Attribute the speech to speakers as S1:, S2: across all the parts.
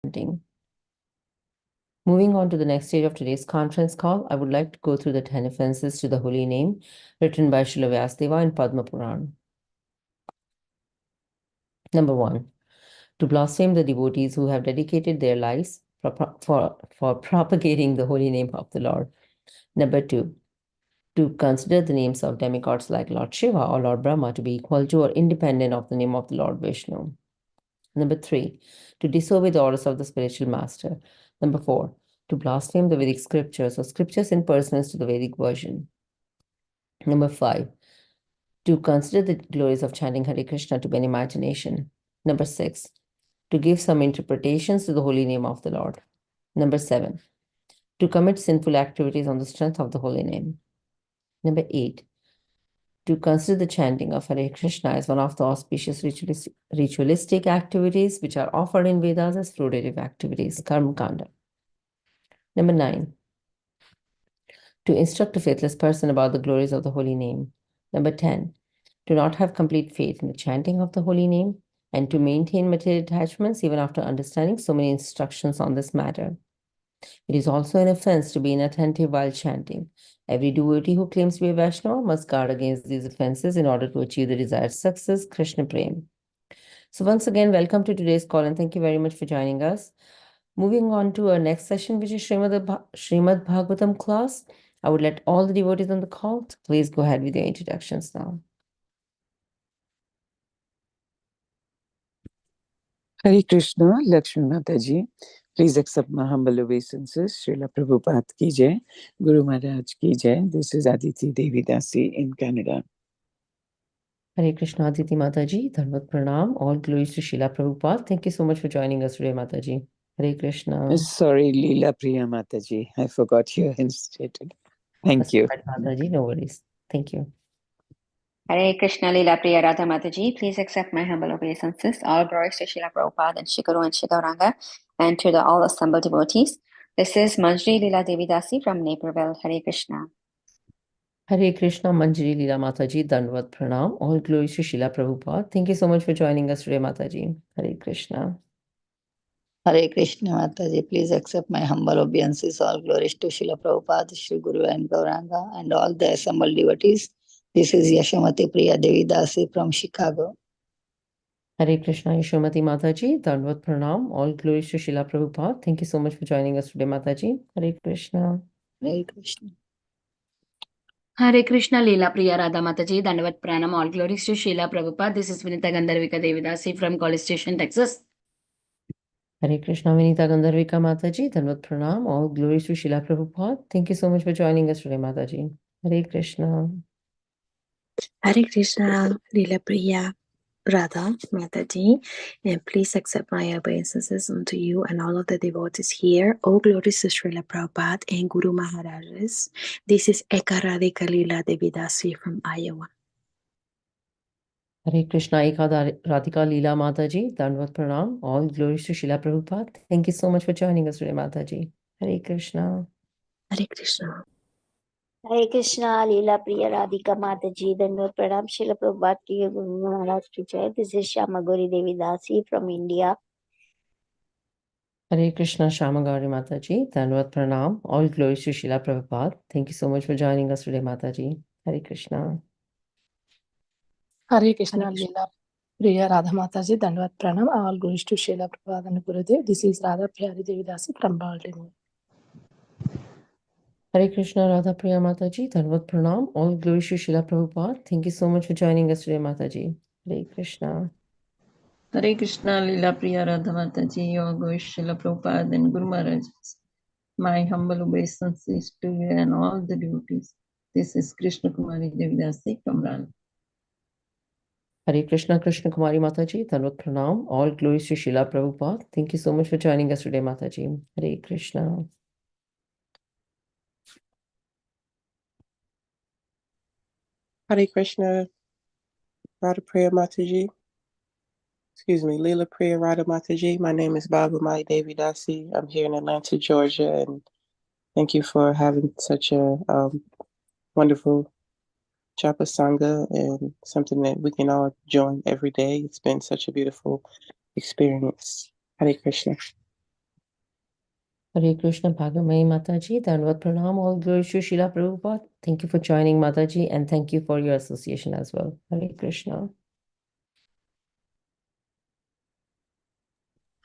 S1: chanting. Moving on to the next stage of today's conference call, I would like to go through the 10 offenses to the holy name written by Srila Vyasadeva in Padma Puran. Number 1, to blaspheme the devotees who have dedicated their lives for propagating the holy name of the Lord. Number 2, to consider the names of demigods like Lord Shiva or Lord Brahma to be equal to or independent of the name of the Lord Vishnu. Number 3, to disobey the orders of the spiritual master. Number 4, to blaspheme the Vedic scriptures or scriptures in persons to the Vedic version. Number 5, to consider the glories of chanting Hare Krishna to be an imagination. Number 6, to give some interpretations to the holy name of the Lord. Number 7, to commit sinful activities on the strength of the holy name. Number 8, to consider the chanting of Hare Krishna as one of the auspicious ritualistic activities which are offered in Vedas as fruitive activities, karma kanda. Number 9, to instruct a faithless person about the glories of the holy name. Number 10, to not have complete faith in the chanting of the holy name and to maintain material attachments even after understanding so many instructions on this matter. It is also an offense to be inattentive while chanting. Every devotee who claims to be a Vaishnava must guard against these offenses in order to achieve the desired success, Krishna Prem. So once again, welcome to today's call and thank you very much for joining us. Moving on to our next session, which is Srimad Bhagavatam class. I would let all the devotees on the call to please go ahead with your introductions now.
S2: Hare Krishna, Lakshmi Mataji. Please accept my humble obeisances. Srila Prabhupada ki jai, Guru Maharaj ki jai. This is Aditi Devi Dasi in Canada.
S1: Hare Krishna, Aditi Mataji, Dhanvat Pranam. All glories to Srila Prabhupada. Thank you so much for joining us today, Mataji. Hare Krishna.
S2: Sorry, Leela Priya Mataji. I forgot you instated. Thank you.
S1: Right, Mataji, no worries. Thank you.
S3: Hare Krishna Leela Priya Radha Mataji, please accept my humble obeisances. All glories to Srila Prabhupada and Shikuru and Shigauranga and to the all assembled devotees. This is Manjri Leela Devidasi from Naperville. Hare Krishna.
S1: Hare Krishna, Manjari Leela Mataji, Dhanvat Pranam. All glories to Srila Prabhupada. Thank you so much for joining us today, Mataji. Hare Krishna.
S4: Hare Krishna Mataji, please accept my humble obeisances. All glories to Srila Prabhupada, Shri Guru and Gauranga and all the assembled devotees. This is Yashamati Priya Devidasi from Chicago.
S1: Hare Krishna, Yashomati Mataji, Dhanvat Pranam. All glories to Srila Prabhupada. Thank you so much for joining us today, Mataji. Hare Krishna.
S4: Hare Krishna.
S5: Hare Krishna Leela Priya Radha Mataji, Dandavat Pranam, all glories to Srila Prabhupada. This is Vinita Gandharvika Devidasi from College Station, Texas.
S1: Hare Krishna, Vinita Gandharvika Mataji, Dhanvat Pranam. All glories to Srila Prabhupada. Thank you so much for joining us today, Mataji. Hare Krishna.
S6: Hare Krishna, Leela Priya Radha Mataji, and please accept my obeisances unto you and all of the devotees here. All glories to Srila Prabhupada and Guru Maharajas. This is Eka Radhika Leela Devidasi from Iowa.
S1: Hare Krishna, Eka Radhika Leela Mataji, Dhanvat Pranam. All glories to Srila Prabhupada. Thank you so much for joining us today, Mataji. Hare Krishna.
S6: Hare Krishna.
S7: Hare Krishna, Leela Priya Radhika Mataji, Dandavat Pranam, Srila Prabhupada ki Guru Maharaj ki jai. This is Shamagori Devi Dasi from India.
S1: Hare Krishna, Shamagari Mataji, Dhanvat Pranam. All glories to Srila Prabhupada. Thank you so much for joining us today, Mataji. Hare Krishna.
S8: Hare Krishna, Leela Priya Radha Mataji, Dandavat Pranam. All glories to Srila Prabhupada and Gurudev. This is Radha Priya Devi Dasi from Baltimore.
S1: Hare Krishna, Radha Priya Mataji, Dhanvat Pranam. All glories to Srila Prabhupada. Thank you so much for joining us today, Mataji. Hare Krishna.
S9: Hare Krishna, Leela Priya Radha Mataji, all glories to Srila Prabhupada and Guru Maharaj. My humble obeisances to you and all the devotees. This is Krishna Kumari Devidasi from Rana.
S1: Hare Krishna, Krishna Kumari Mataji, Dhanvat Pranam. All glories to Srila Prabhupada. Thank you so much for joining us today, Mataji. Hare Krishna.
S10: Hare Krishna, Radha Priya Mataji. Excuse me, Leela Priya Radha Mataji. My name is Baba Mai Devi Dasi. I'm here in Atlanta, Georgia, and thank you for having such a wonderful Japa Sangha and something that we can all join every day. It's been such a beautiful experience. Hare Krishna.
S1: Hare Krishna Bhagamai Mataji, Dandavat Pranam, all glories to Srila Prabhupada. Thank you for joining Mataji and thank you for your association as well. Hare Krishna.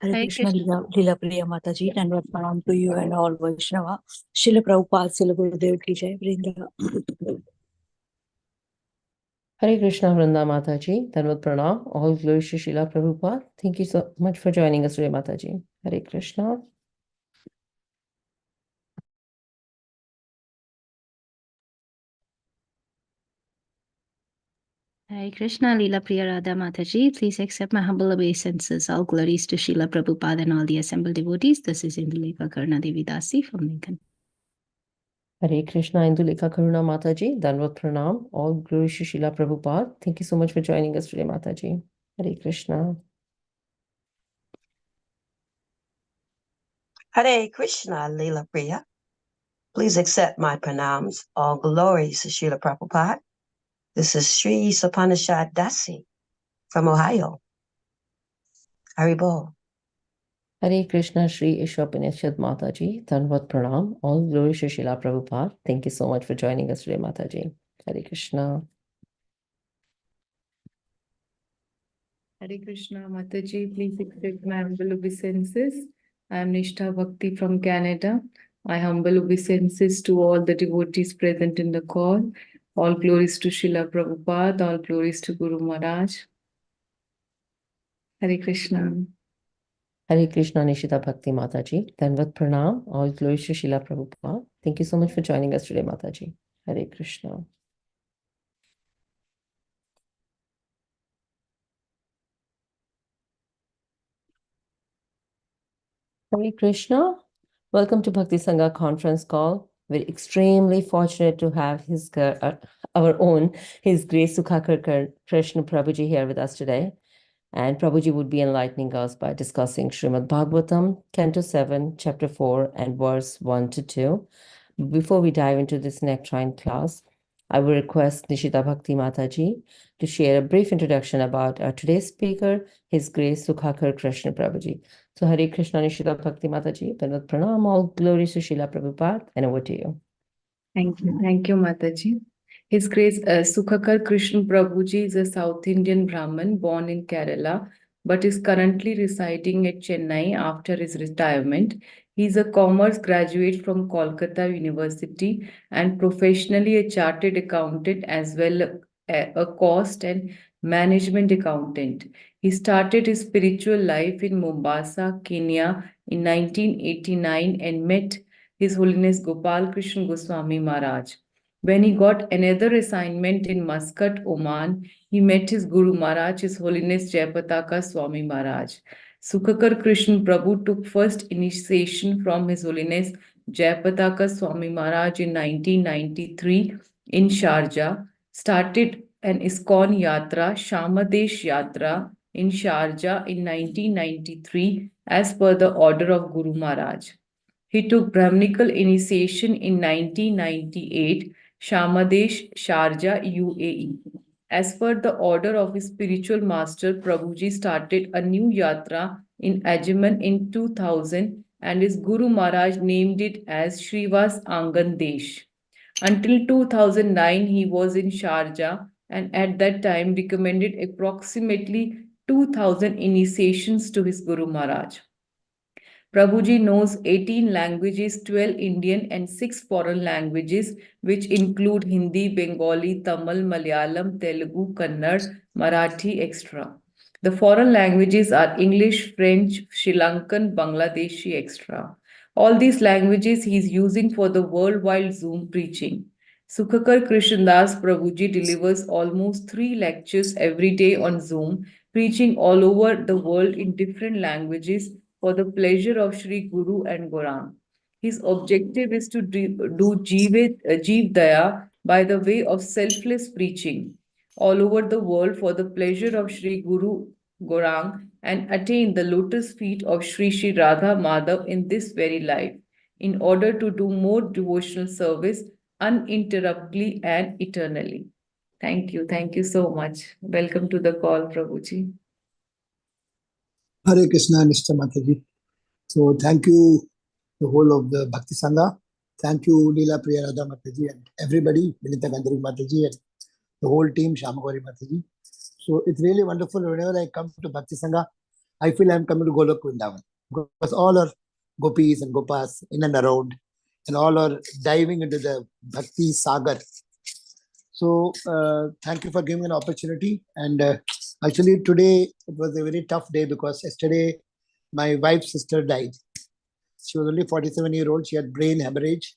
S6: Hare
S5: Hare
S6: Krishna,
S5: Krishna.
S6: Leela Priya Mataji, and pranam to you and all Vaishnava. Srila Prabhupada, Srila Gurudev ki jai, Vrinda.
S1: Hare Krishna Vranda Mataji, Dandavat Pranam, all glories to Srila Prabhupada. Thank you so much for joining us today, Mataji. Hare Krishna.
S5: Hare Krishna, Leela Priya Radha Mataji. Please accept my humble obeisances. All glories to Srila Prabhupada and all the assembled devotees. This is Indulekha Karna Devi Dasi from Lincoln.
S1: Hare Krishna Indulekha Karuna Mataji, Dandavat Pranam, all glories to Srila Prabhupada. Thank you so much for joining us today, Mataji. Hare Krishna.
S11: Hare Krishna, Leela Priya. Please accept my pranams. All glories to Srila Prabhupada. This is Sri Sapanishad Dasi from Ohio. Haribol.
S1: Hare Krishna Shri Ishopanishad Mataji, Dandavat Pranam, all glories to Srila Prabhupada. Thank you so much for joining us today, Mataji. Hare Krishna.
S12: Hare Krishna, Mataji, please accept my humble obeisances. I am Nishtha Bhakti from Canada. My humble obeisances to all the devotees present in the call. All glories to Srila Prabhupada, all glories to Guru Maharaj. Hare Krishna.
S1: Hare Krishna Nishita Bhakti Mataji, Dandavat Pranam, all glories to Srila Prabhupada. Thank you so much for joining us today, Mataji. Hare Krishna. Hare Krishna. Welcome to Bhakti Sangha conference call. We're extremely fortunate to have our own, His Grace Sukhakara Krishna Prabhuji here with us today. And Prabhuji would be enlightening us by discussing Srimad Bhagavatam, Canto 7, Chapter 4, and verse 1 to 2. Before we dive into this nectarine class, I will request Nishita Bhakti Mataji to share a brief introduction about our today's speaker, His Grace Sukhakara Krishna Prabhuji. So Hare Krishna Nishita Bhakti Mataji, Dandavat Pranam, all glories to Srila Prabhupada, and over to you.
S12: Thank you, Mataji. His Grace Sukhakara Krishna Prabhuji is a South Indian Brahmin born in Kerala, but is currently residing at Chennai after his retirement. He is a commerce graduate from Kolkata University and professionally a chartered accountant as well a cost and management accountant. He started his spiritual life in Mombasa, Kenya in 1989 and met His Holiness Gopal Krishna Goswami Maharaj. When he got another assignment in Muscat, Oman, he met his Guru Maharaj, His Holiness Jayapataka Swami Maharaj. Sukhakar Krishna Prabhu took first initiation from His Holiness Jayapataka Swami Maharaj in 1993 in Sharjah, started an ISKCON Yatra, Shamadesh Yatra in Sharjah in 1993 as per the order of Guru Maharaj. He took Brahminical initiation in 1998, Shamadesh, Sharjah, UAE. As per the order of his spiritual master, Prabhuji started a new yatra in Ajman in 2000 and his Guru Maharaj named it as Srivas Angan Desh. Until 2009, he was in Sharjah and at that time recommended approximately 2000 initiations to his Guru Maharaj. Prabhuji knows 18 languages, 12 Indian and 6 foreign languages, which include Hindi, Bengali, Tamil, Malayalam, Telugu, Kannada, Marathi, etc. The foreign languages are English, French, Sri Lankan, Bangladeshi, etc. All these languages he is using for the worldwide Zoom preaching. Sukhakar Krishnadas Prabhuji delivers almost 3 lectures every day on Zoom, preaching all over the world in different languages for the pleasure of Sri Guru and Gaurang. His objective is to do Jeev Daya by the way of selfless preaching all over the world for the pleasure of Sri Guru Gaurang and attain the lotus feet of Sri Sri Radha Madhav in this very life in order to do more devotional service uninterruptedly and eternally. Thank you. Thank you so much. Welcome to the call, Prabhuji.
S13: Hare Krishna, Mr. Mataji. So thank you the whole of the Bhakti Sangha. Thank you, Leela Priya Radha Mataji, and everybody, Vinita Gandhari Mataji, and the whole team, Shamagori Mataji. So it's really wonderful. Whenever I come to Bhakti Sangha, I feel I'm coming to Golok Vrindavan, because all are gopis and gopas in and around, and all are diving into the Bhakti Sagar. So thank you for giving me an opportunity. And actually today it was a very tough day, because yesterday my wife's sister died. She was only 47-year-old. She had brain hemorrhage.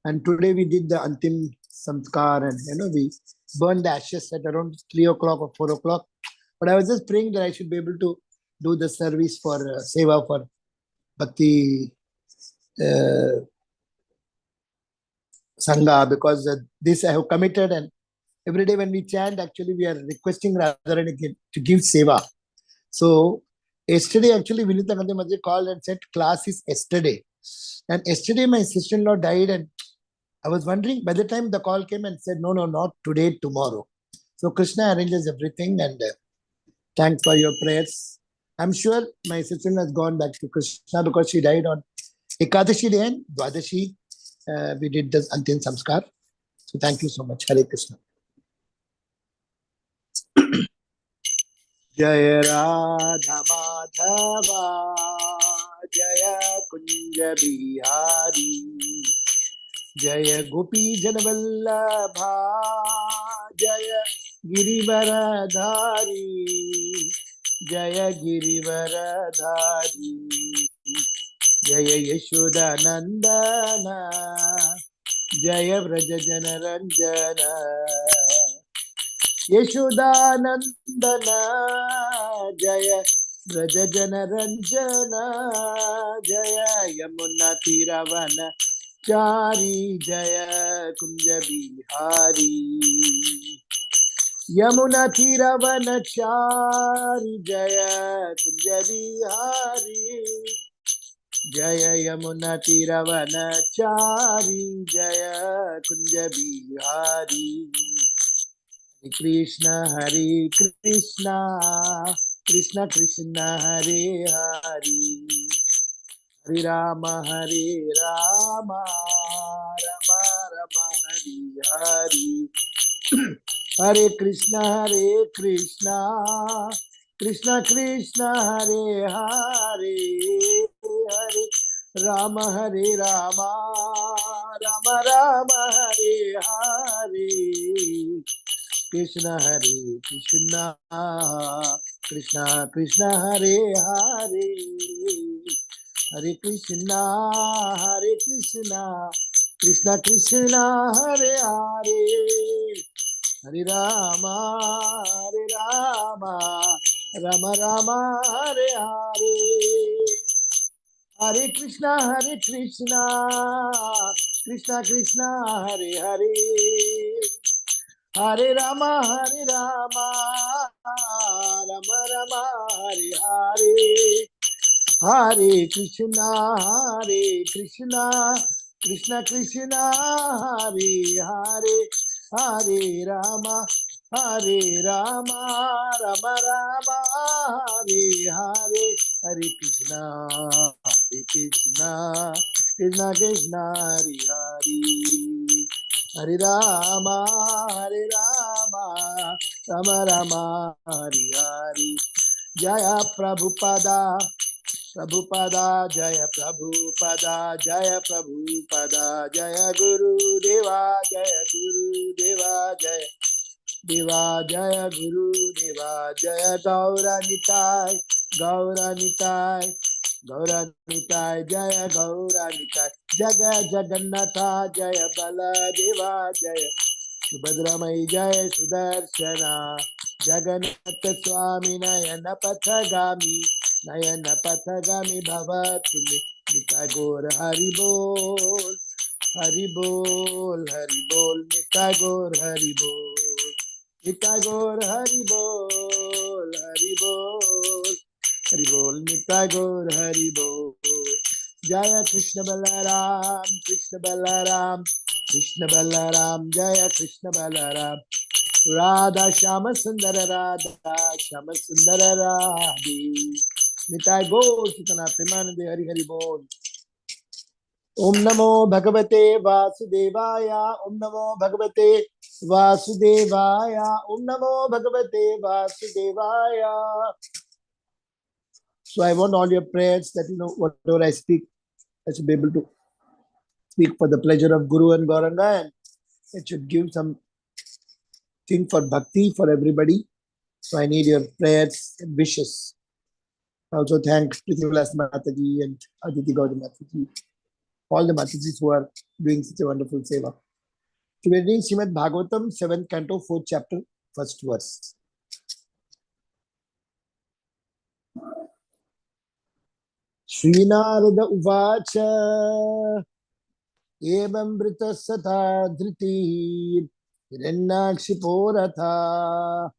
S13: And today we did the Antim Samskar, and we burned the ashes at around 3 o'clock or 4 o'clock. But I was just praying that I should be able to do the service for Seva for Bhakti Sangha, because this I have committed, and every day when we chant, actually we are requesting Radharani to give Seva. So yesterday actually Vinita Gandhi Mataji called and said class is yesterday. And yesterday my sister-in-law died, and I was wondering, by the time the call came and said, no, not today, tomorrow. So Krishna arranges everything, and thanks for your prayers. I'm sure my sister-in-law has gone back to Krishna, because she died on Ekadashi day and Dwadashi. We did this Antim Samskar. So thank you so much. Hare Krishna. Jaya Radha Madhava, Jaya Kunja Bihari, Jaya Gopi Janavallabha, Jaya Girivaradhari, Jaya Girivaradhari, Jaya Yashoda Nandana, Jaya Vraja Janaranjana, Yashodanandana, Jaya Vraja Janaranjana, Jaya Yamuna Tiravana Chari, Jaya Kunja Bihari, Yamuna Tiravana Chari, Jaya Kunja Bihari, Jaya Yamuna Tiravana Chari, Jaya Kunja Bihari. Hare Krishna, Krishna Krishna, Hare Hare, Hare Rama, Hare Rama, Rama Rama, Hare Hare. Hare Krishna, Krishna Krishna, Hare Hare, Hare Rama, Hare Rama, Rama Rama, Hare Hare. Krishna Hare Krishna, Krishna Krishna, Hare Hare, Hare Krishna, Krishna Krishna, Hare Hare, Hare Rama, Rama Rama, Hare Hare. Hare Krishna, Krishna Krishna, Hare Hare, Hare Rama, Rama Rama, Hare Hare. Hare Krishna, Krishna Krishna, Hare Hare, Hare Rama, Rama Rama, Hare Hare. Hare Krishna, Krishna Krishna, Hare Hare. Hare Rama, Rama Rama, Hare Hare. Jaya Prabhupada, Jaya Prabhupada, Jaya Prabhupada, Jaya Guru Deva, Jaya Deva, Jaya Guru Deva, Jaya Gaura Nitai, Jaya Gaura Nitai, Jaga Jagannatha, Jaya Baladeva, Jaya Subhadramai, Jaya Sudarshana, Jagannatha Swami Nayana Pathagami, Bhavatumi, Nitai Gaur Hari Bol, Hari Bol, Hari Bol, Nitai Gaur Hari Bol, Nitai Gaur Hari Bol, Hari Bol, Hari Bol, Nitai Gaur Hari Bol. Jaya Krishna Balaram, Krishna Balaram, Krishna Balaram, Jaya Krishna Balaram. Radha Shama Sundara, Radha Shama Sundara Radhe. Nitai Gaur Sutana Premanande, Hari Hari Bol. Om Namo Bhagavate Vasudevaya. Om Namo Bhagavate Vasudevaya. Om Namo Bhagavate Vasudevaya. So I want all your prayers that, whatever I speak, I should be able to speak for the pleasure of Guru and Gauranga, and it should give some thing for bhakti for everybody. So I need your prayers and wishes. I also thank Priti Vilas Mataji and Aditi Gaudi Mataji, all the Matajis who are doing such a wonderful seva. So we are reading Srimad Bhagavatam, 7th canto, 4th chapter, 1st verse. Shri Narada Uvacha Evam Brita Sata Dhriti Hiranyakshipo Ratha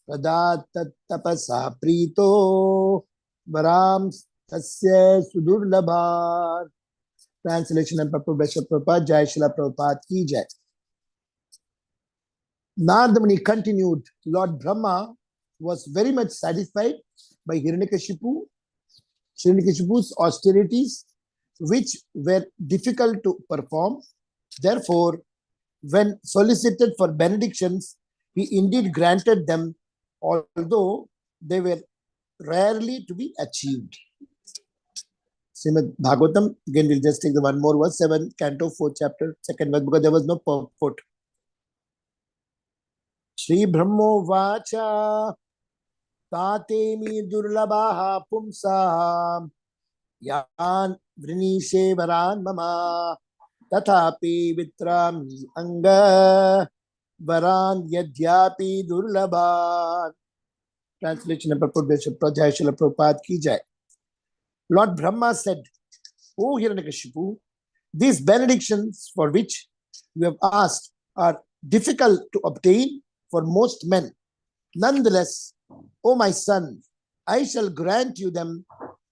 S13: Pradat Tapasa Prito Varam Tasya Sudurlabha. Translation and Prabhupada, Jai Srila Prabhupada ki Jai. Narada Muni continued, Lord Brahma was very much satisfied by Hiranyakashipu's austerities, which were difficult to perform. Therefore, when solicited for benedictions, he indeed granted them, although they were rarely to be achieved. Srimad Bhagavatam, again we'll just take the one more verse, 7th canto, 4th chapter, 2nd verse, because there was no purport. Shri Brahmo Vacha Tatemi Durlabaha Pumsa Yan Vrinishe Varan Mama Tathapi Vitrami Anga Varan Yadyapi Durlabhan. Translation and purport by Jai Srila Prabhupada ki Jai. Lord Brahma said, O Hiranyakashipu, these benedictions for which you have asked are difficult to obtain for most men. Nonetheless, O my son, I shall grant you them,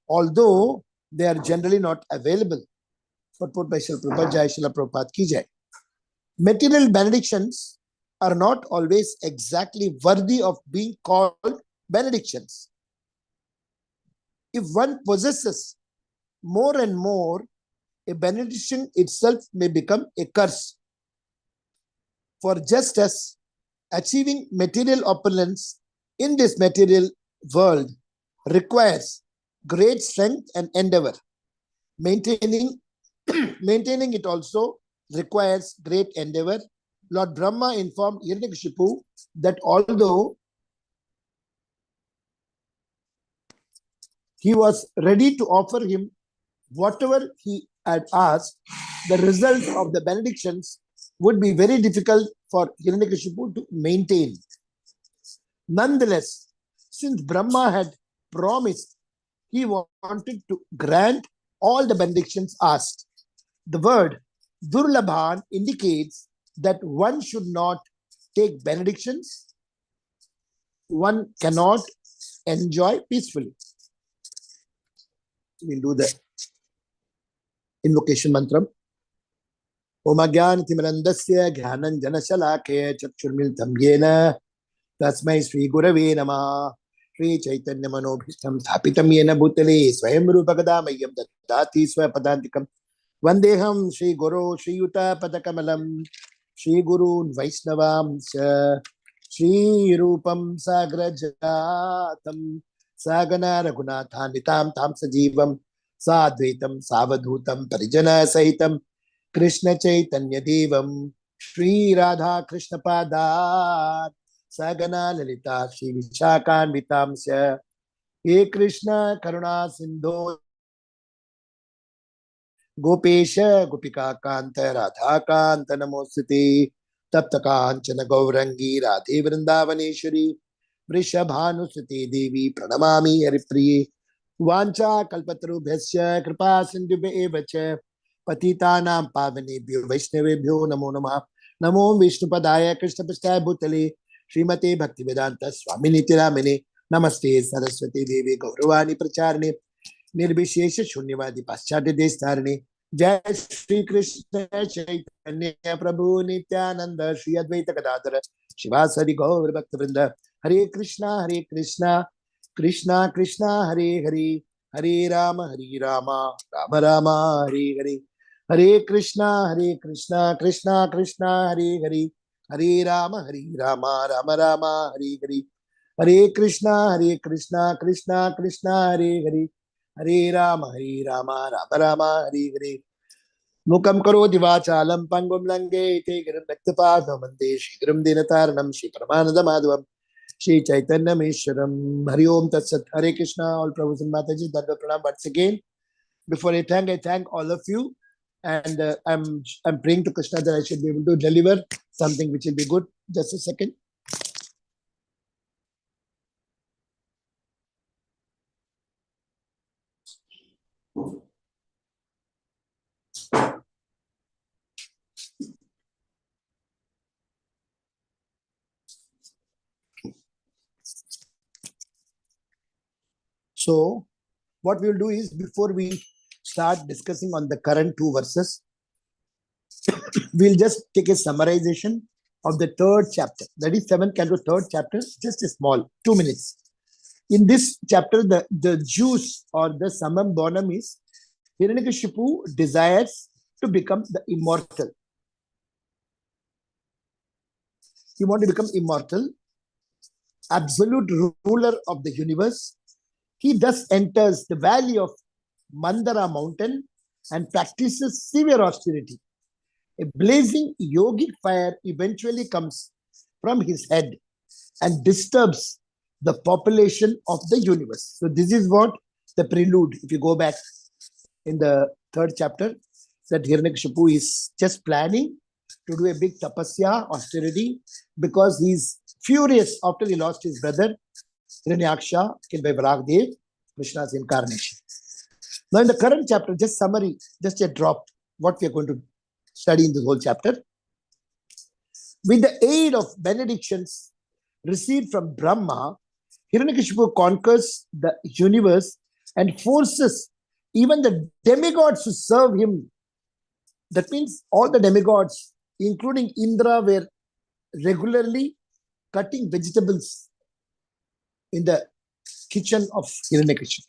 S13: although they are generally not available. Purport by Srila Prabhupada, Jai Srila Prabhupada ki Jai. Material benedictions are not always exactly worthy of being called benedictions. If one possesses more and more, a benediction itself may become a curse. For just as achieving material opulence in this material world requires great strength and endeavor, maintaining it also requires great endeavor. Lord Brahma informed Hiranyakashipu that although he was ready to offer him whatever he had asked, the result of the benedictions would be very difficult for Hiranyakashipu to maintain. Nonetheless, since Brahma had promised, he wanted to grant all the benedictions asked. The word Durlabhan indicates that one should not take benedictions one cannot enjoy peacefully. We'll do the invocation mantra. Om Agyan Timirandasya Gyanan Janashalake Chakshurmiltam Yena Tasmai Sri Gurave Namah Sri Chaitanya Manobhishtam Thapitam Yena Bhutale Swayam Rupakadamayam Dati Swapadantikam Vandeham Sri Guru Sri Yuta Padakamalam Sri Guru Vaishnavam Sri Rupam Sagrajatam Sagana Raghunathan Tam Sajivam Sadvaitam Savadhutam Parijana Sahitam Krishna Chaitanya Devam Sri Radha Krishna Padat Sagana Lalita Sri Vishakan Vitamsya He Krishna Karuna Sindho Gopesha Gopika Kanta Radha Kanta Namositi Tapta Kanchana Gaurangi Radhe Vrindavaneshwari Vrishabhanusuti Devi Pranamami Haripriye Vancha Kalpatarubhyasya Kripa Sindhubhya evacha Patitanam Pavanebhyo Vaishnavebhyo Namo Namah Namo Vishnupadaya Krishna Prasthaya Bhutale Srimate Bhaktivedanta Swamini Tiramine Namaste Saraswati Devi Gauravani Pracharne Nirbishesha Shunyavadi Paschatya Destarne Jai Shri Krishna Chaitanya Prabhu Nityananda Shri Advaita Gadadhara Shivasari Gaur Bhaktivinoda Hare Krishna Krishna Krishna Hare Hare Hare Rama Rama Rama Hare Hare Hare Krishna, Krishna Krishna, Hare Hare, Hare Rama, Rama Rama, Hare Hare. Hare Krishna, Krishna Krishna, Hare Hare, Hare Rama, Rama Rama, Hare Hare. Mukam karoti vachalam pangum lange te giram bhaktapadam mande shikram dinataranam Shri Paramananda Madhavam Shri Chaitanya Meshwaram. Hari Om Tat Sat. Hare Krishna. All Prabhus and Mataji, Dandava Pranam once again. Before I thank all of you, and I'm praying to Krishna that I should be able to deliver something which will be good. Just a second. So, what we will do is, before we start discussing on the current two verses, we'll just take a summarization of the third chapter. That is 7th canto, third chapter, just a small 2 minutes. In this chapter, the juice or the summum bonum is Hiranyakashipu desires to become the immortal. He wants to become immortal, absolute ruler of the universe. He thus enters the valley of Mandara mountain and practices severe austerity. A blazing yogic fire eventually comes from his head and disturbs the population of the universe. So this is what the prelude, if you go back in the third chapter, that Hiranyakashipu is just planning to do a big tapasya, austerity, because he's furious after he lost his brother, Hiranyaksha, killed by Varagdev, Krishna's incarnation. Now in the current chapter, just summary, just a drop, what we are going to study in this whole chapter. With the aid of benedictions received from Brahma, Hiranyakashipu conquers the universe and forces even the demigods to serve him. That means all the demigods, including Indra, were regularly cutting vegetables in the kitchen of Hiranyakashipu.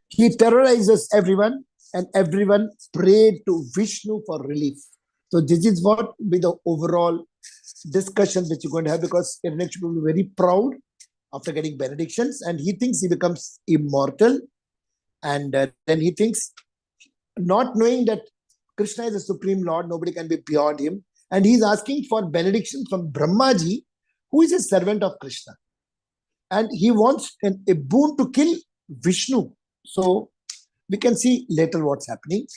S13: He terrorizes everyone, and everyone prayed to Vishnu for relief. So this is what will be the overall discussion that you're going to have, because Hiranyakashipu will be very proud after getting benedictions, and he thinks he becomes immortal, and then he thinks, not knowing that Krishna is the Supreme Lord, nobody can be beyond him, and he's asking for benediction from Brahmaji, who is a servant of Krishna, and he wants a boon to kill Vishnu. So we can see later what's happening.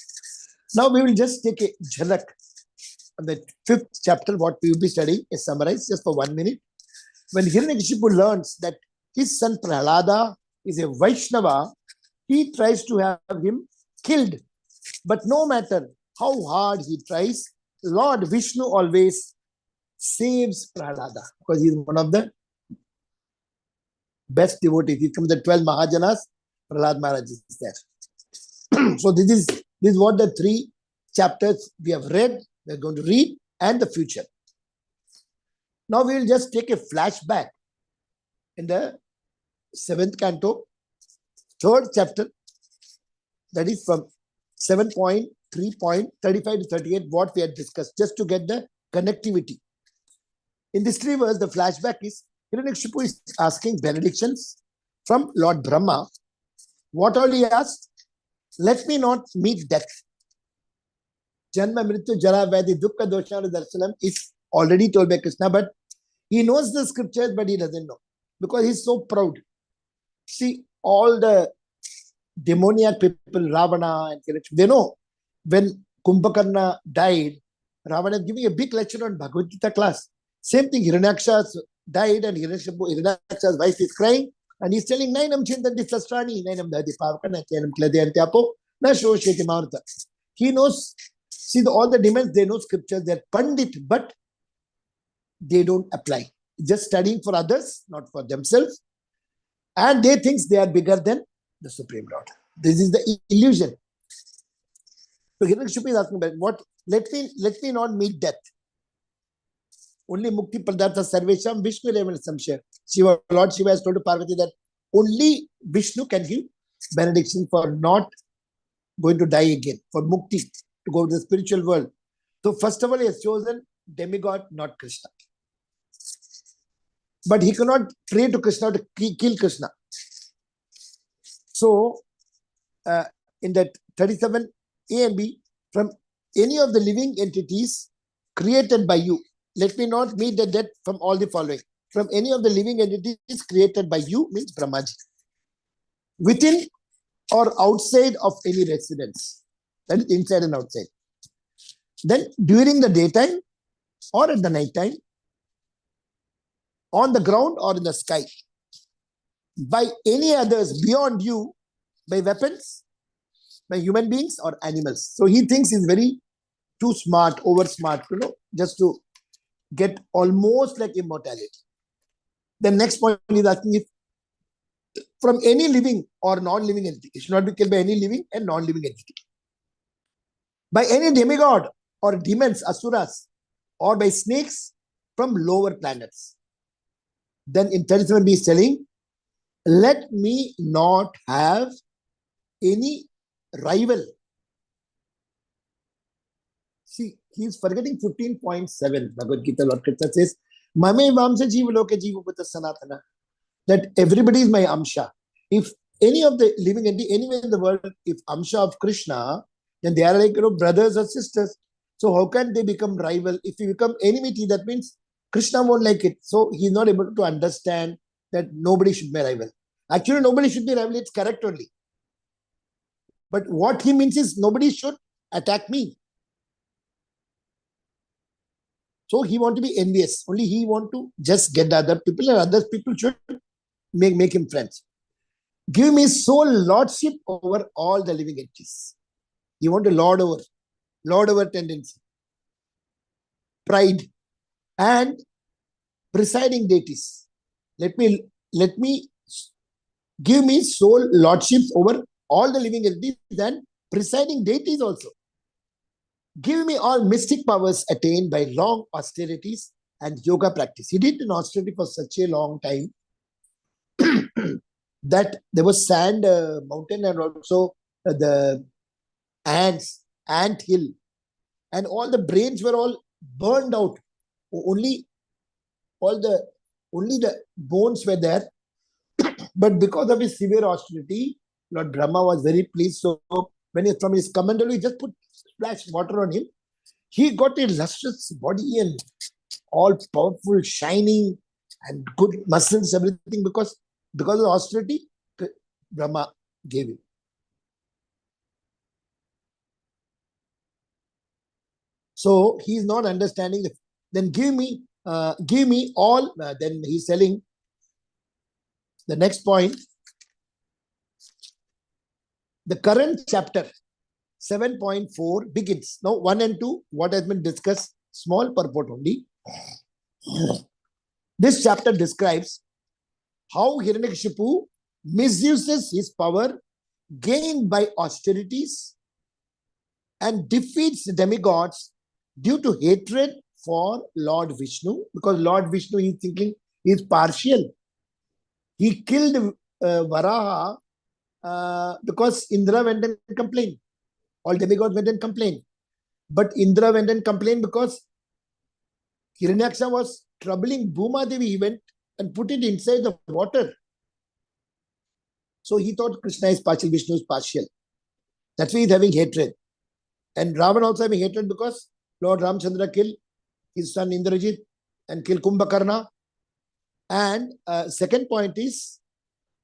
S13: Now we will just take a jhalak on the 5th chapter, what we will be studying, is summarized just for 1 minute. When Hiranyakashipu learns that his son Prahlada is a Vaishnava, he tries to have him killed. But no matter how hard he tries, Lord Vishnu always saves Prahlada, because he is one of the best devotees. He's from the 12 Mahajanas. Prahlad Maharaj is there. So this is what the 3 chapters we have read, we're going to read, and the future. Now we will just take a flashback in the 7th canto, 3rd chapter, that is from 7.3.35 to 38, what we had discussed, just to get the connectivity. In this 3 verse, the flashback is Hiranyakashipu is asking benedictions from Lord Brahma. What all he asked? Let me not meet death. Janma, Mrityu, Jara, Vyadhi, Dukkha, Dosha, Darshanam is already told by Krishna, but he knows the scriptures, but he doesn't know, because he's so proud. See, all the demoniac people, Ravana and Hiranyakashipu, they know when Kumbhakarna died, Ravana is giving a big lecture on Bhagavad Gita class. Same thing, Hiranyaksha died, and Hiranyaksha's wife is crying, and he's telling, Nainam Chintanti Sastrani, Nainam Dadi Pavakana, Chainam Kladyantiapo, Na Shosheti Martha. He knows, see, all the demons, they know scriptures, they're Pandit, but they don't apply. Just studying for others, not for themselves. And they think they are bigger than the Supreme Lord. This is the illusion. So Hiranyakashipu is asking, what? Let me not meet death. Only Mukti Pradartha Sarvesham Vishnu Revan Samshaya. Shiva, Lord Shiva has told to Parvati that only Vishnu can give benediction for not going to die again, for mukti, to go to the spiritual world. So first of all, he has chosen demigod, not Krishna. But he cannot pray to Krishna to kill Krishna. So, in that 37 A and B, from any of the living entities created by you, let me not meet the death from all the following. From any of the living entities created by you means Brahmaji. Within or outside of any residence. That is inside and outside. Then during the daytime or at the night time, on the ground or in the sky, by any others beyond you, by weapons, by human beings or animals. So he thinks he's very too smart, over smart, just to get almost like immortality. The next point is asking if from any living or non-living entity, it should not be killed by any living and non-living entity. By any demigod or demons, asuras, or by snakes from lower planets. Then in 37b is telling, let me not have any rival. See, he is forgetting 15.7. Bhagavad Gita, Lord Krishna says, Mame vamsa jiva loke jiva puta sanatana. That everybody is my amsha. If any of the living entity anywhere in the world, if amsha of Krishna, then they are like brothers or sisters. So how can they become rival? If you become enmity, that means Krishna won't like it. So he is not able to understand that nobody should be a rival. Actually, nobody should be a rival. It's correct only. But what he means is nobody should attack me. So he want to be envious. Only he want to just get the other people, and other people should make him friends. Give me sole lordship over all the living entities. You want to lord over tendency, pride, and presiding deities. Let me give me sole lordships over all the living entities and presiding deities also. Give me all mystic powers attained by long austerities and yoga practice. He did an austerity for such a long time that there was sand mountain and also the ant hill, and all the brains were all burned out. Only the bones were there. But because of his severe austerity, Lord Brahma was very pleased. So when he from his commandery, he just put splash water on him. He got a lustrous body and all powerful, shining, and good muscles, everything, because of the austerity Brahma gave him. So he is not understanding. Then give me all. Then he's telling the next point. The current chapter 7.4 begins. Now 1 and 2, what has been discussed, small purport only. This chapter describes how Hiranyakashipu misuses his power gained by austerities and defeats the demigods due to hatred for Lord Vishnu, because Lord Vishnu is thinking he is partial. He killed Varaha because Indra went and complained. All demigods went and complained. But Indra went and complained because Hiranyaksha was troubling Bhuma Devi. He went and put it inside the water. So he thought Krishna is partial, Vishnu is partial. That's why he is having hatred. And Ravan also having hatred because Lord Ramchandra killed his son Indrajit and killed Kumbhakarna. And second point is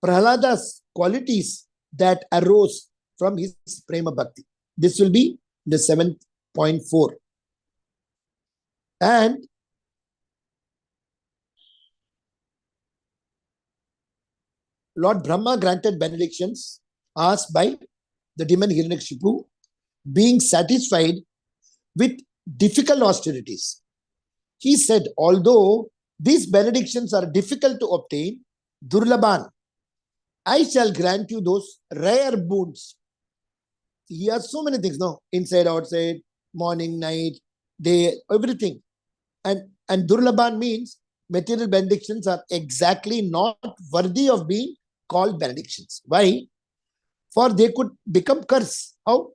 S13: Prahlada's qualities that arose from his prema bhakti. This will be the 7.4. And Lord Brahma granted benedictions asked by the demon Hiranyakashipu, being satisfied with difficult austerities. He said, although these benedictions are difficult to obtain, Durlabhan, I shall grant you those rare boons. He has so many things now, inside, outside, morning, night, day, everything. And Durlabhan means material benedictions are exactly not worthy of being called benedictions. Why? for they could become curse. How?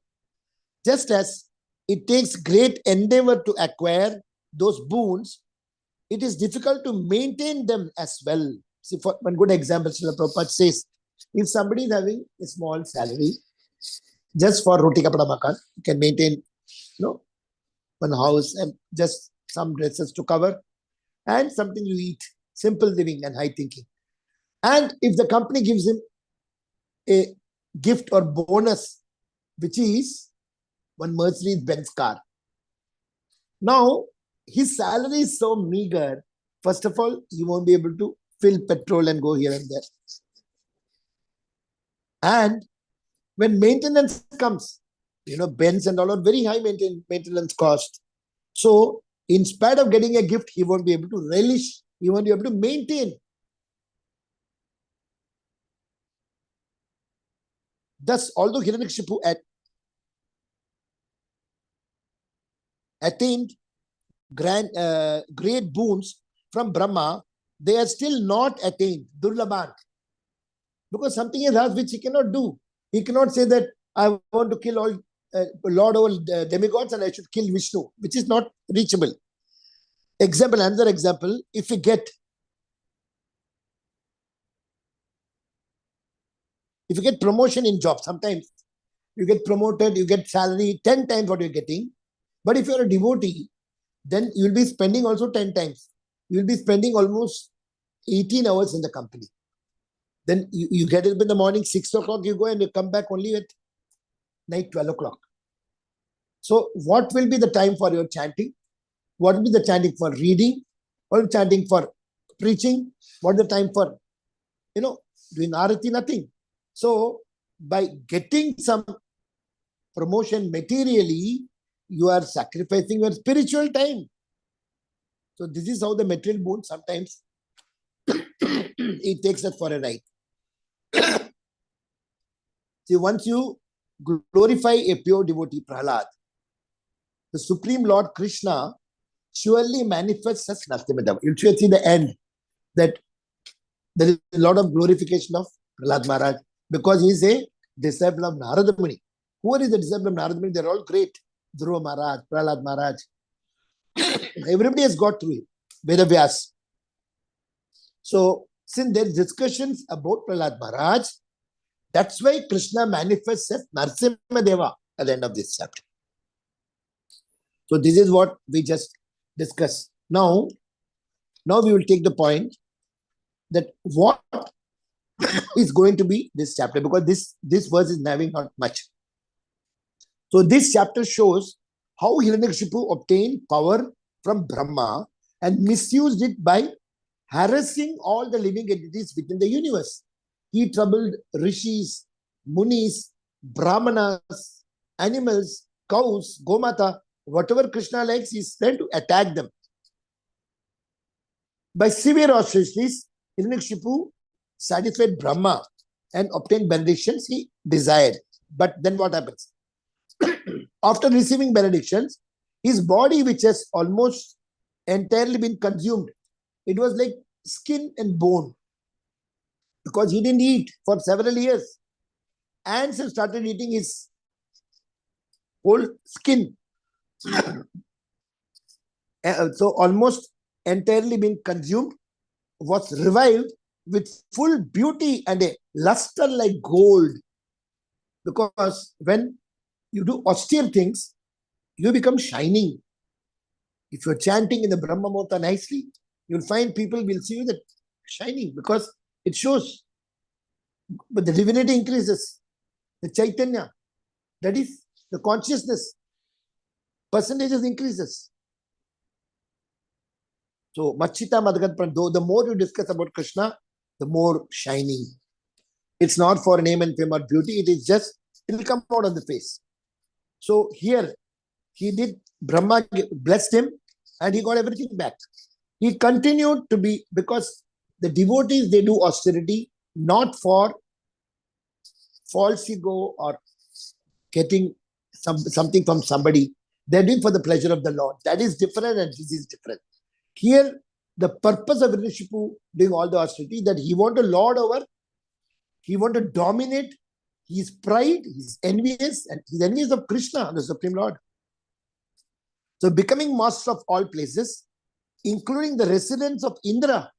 S13: Just as it takes great endeavor to acquire those boons, it is difficult to maintain them as well. See, for one good example, Srila Prabhupada says, if somebody is having a small salary, just for roti kapda makan, you can maintain, one house and just some dresses to cover and something to eat, simple living and high thinking. And if the company gives him a gift or bonus, which is one Mercedes-Benz car. Now, his salary is so meager, first of all, he won't be able to fill petrol and go here and there. And when maintenance comes, Benz and all are very high maintenance cost. So, in spite of getting a gift, he won't be able to relish, he won't be able to maintain. Thus, although Hiranyakashipu attained great boons from Brahma, they are still not attained, Durlabhan. Because something is asked which he cannot do. He cannot say that I want to kill all Lord over demigods and I should kill Vishnu, which is not reachable. Another example, if you get promotion in job, sometimes you get promoted, you get salary 10 times what you're getting. But if you're a devotee, then you'll be spending also 10 times. You'll be spending almost 18 hours in the company. Then you get up in the morning, 6 o'clock, you go and you come back only at night, 12 o'clock. So what will be the time for your chanting? What will be the chanting for reading? What will be chanting for preaching? What is the time for, doing arati? Nothing. So by getting some promotion materially, you are sacrificing your spiritual time. So this is how the material boon sometimes it takes us for a ride. See, once you glorify a pure devotee, Prahlada, the Supreme Lord Krishna surely manifests as Narsimha. You should see the end, that there is a lot of glorification of Prahlada Maharaj because he is a disciple of Narada Muni. Who is the disciple of Narada Muni? They are all great. Dhruva Maharaj, Prahlada Maharaj. Everybody has got through it. Vedavyas. So, since there are discussions about Prahlada Maharaj, that's why Krishna manifests as Narsimha Deva at the end of this chapter. So, this is what we just discussed. Now we will take the point that what is going to be this chapter, because this verse is having not much. So, this chapter shows how Hiranyakashipu obtained power from Brahma and misused it by harassing all the living entities within the universe. He troubled rishis, munis, brahmanas, animals, cows, gomata, whatever Krishna likes, he is trying to attack them. By severe austerities, Hiranyakashipu satisfied Brahma and obtained benedictions he desired. But then what happens? After receiving benedictions, his body, which has almost entirely been consumed, it was like skin and bone, because he didn't eat for several years. Ants have started eating his whole skin. So almost entirely been consumed, was revived with full beauty and a luster like gold. Because when you do austere things, you become shining. If you're chanting in the Brahma Muhurta nicely, you'll find people will see you that shining because it shows. But the divinity increases. The Chaitanya, that is the consciousness, percentages increases. So, Machita Madhagat Pranto, the more you discuss about Krishna, the more shining. It's not for name and fame or beauty, it is just, it will come out on the face. So, here, he did, Brahma blessed him and he got everything back. He continued to be, because the devotees, they do austerity not for false ego or getting something from somebody. They're doing for the pleasure of the Lord. That is different and this is different. Here, the purpose of Hiranyakashipu doing all the austerity, that he want to lord over, he want to dominate, His pride, he's envious, and he's envious of Krishna, the Supreme Lord. So becoming master of all places, including the residents of Indra,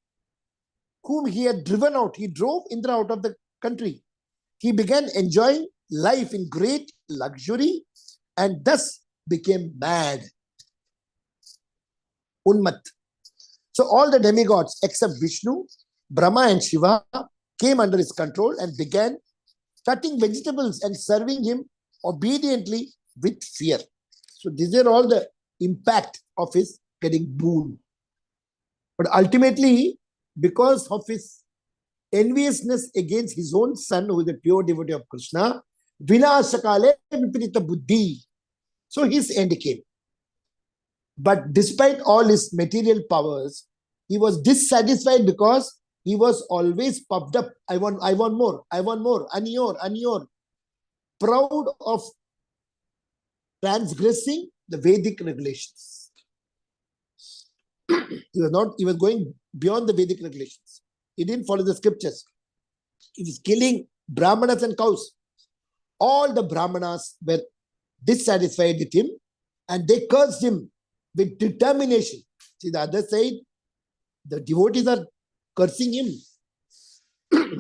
S13: whom he had driven out. He drove Indra out of the country. He began enjoying life in great luxury and thus became mad. Unmat. So all the demigods except Vishnu, Brahma and Shiva came under his control and began cutting vegetables and serving him obediently with fear. So these are all the impact of his getting boon. But ultimately, because of his enviousness against his own son, who is a pure devotee of Krishna, Vinashakale Viparita Buddhi. So his end came. But despite all his material powers, he was dissatisfied because he was always puffed up. I want more, aniyor. Proud of transgressing the Vedic regulations. He was going beyond the Vedic regulations. He didn't follow the scriptures. He was killing Brahmanas and cows. All the Brahmanas were dissatisfied with him and they cursed him with determination. See, the other side, the devotees are cursing him.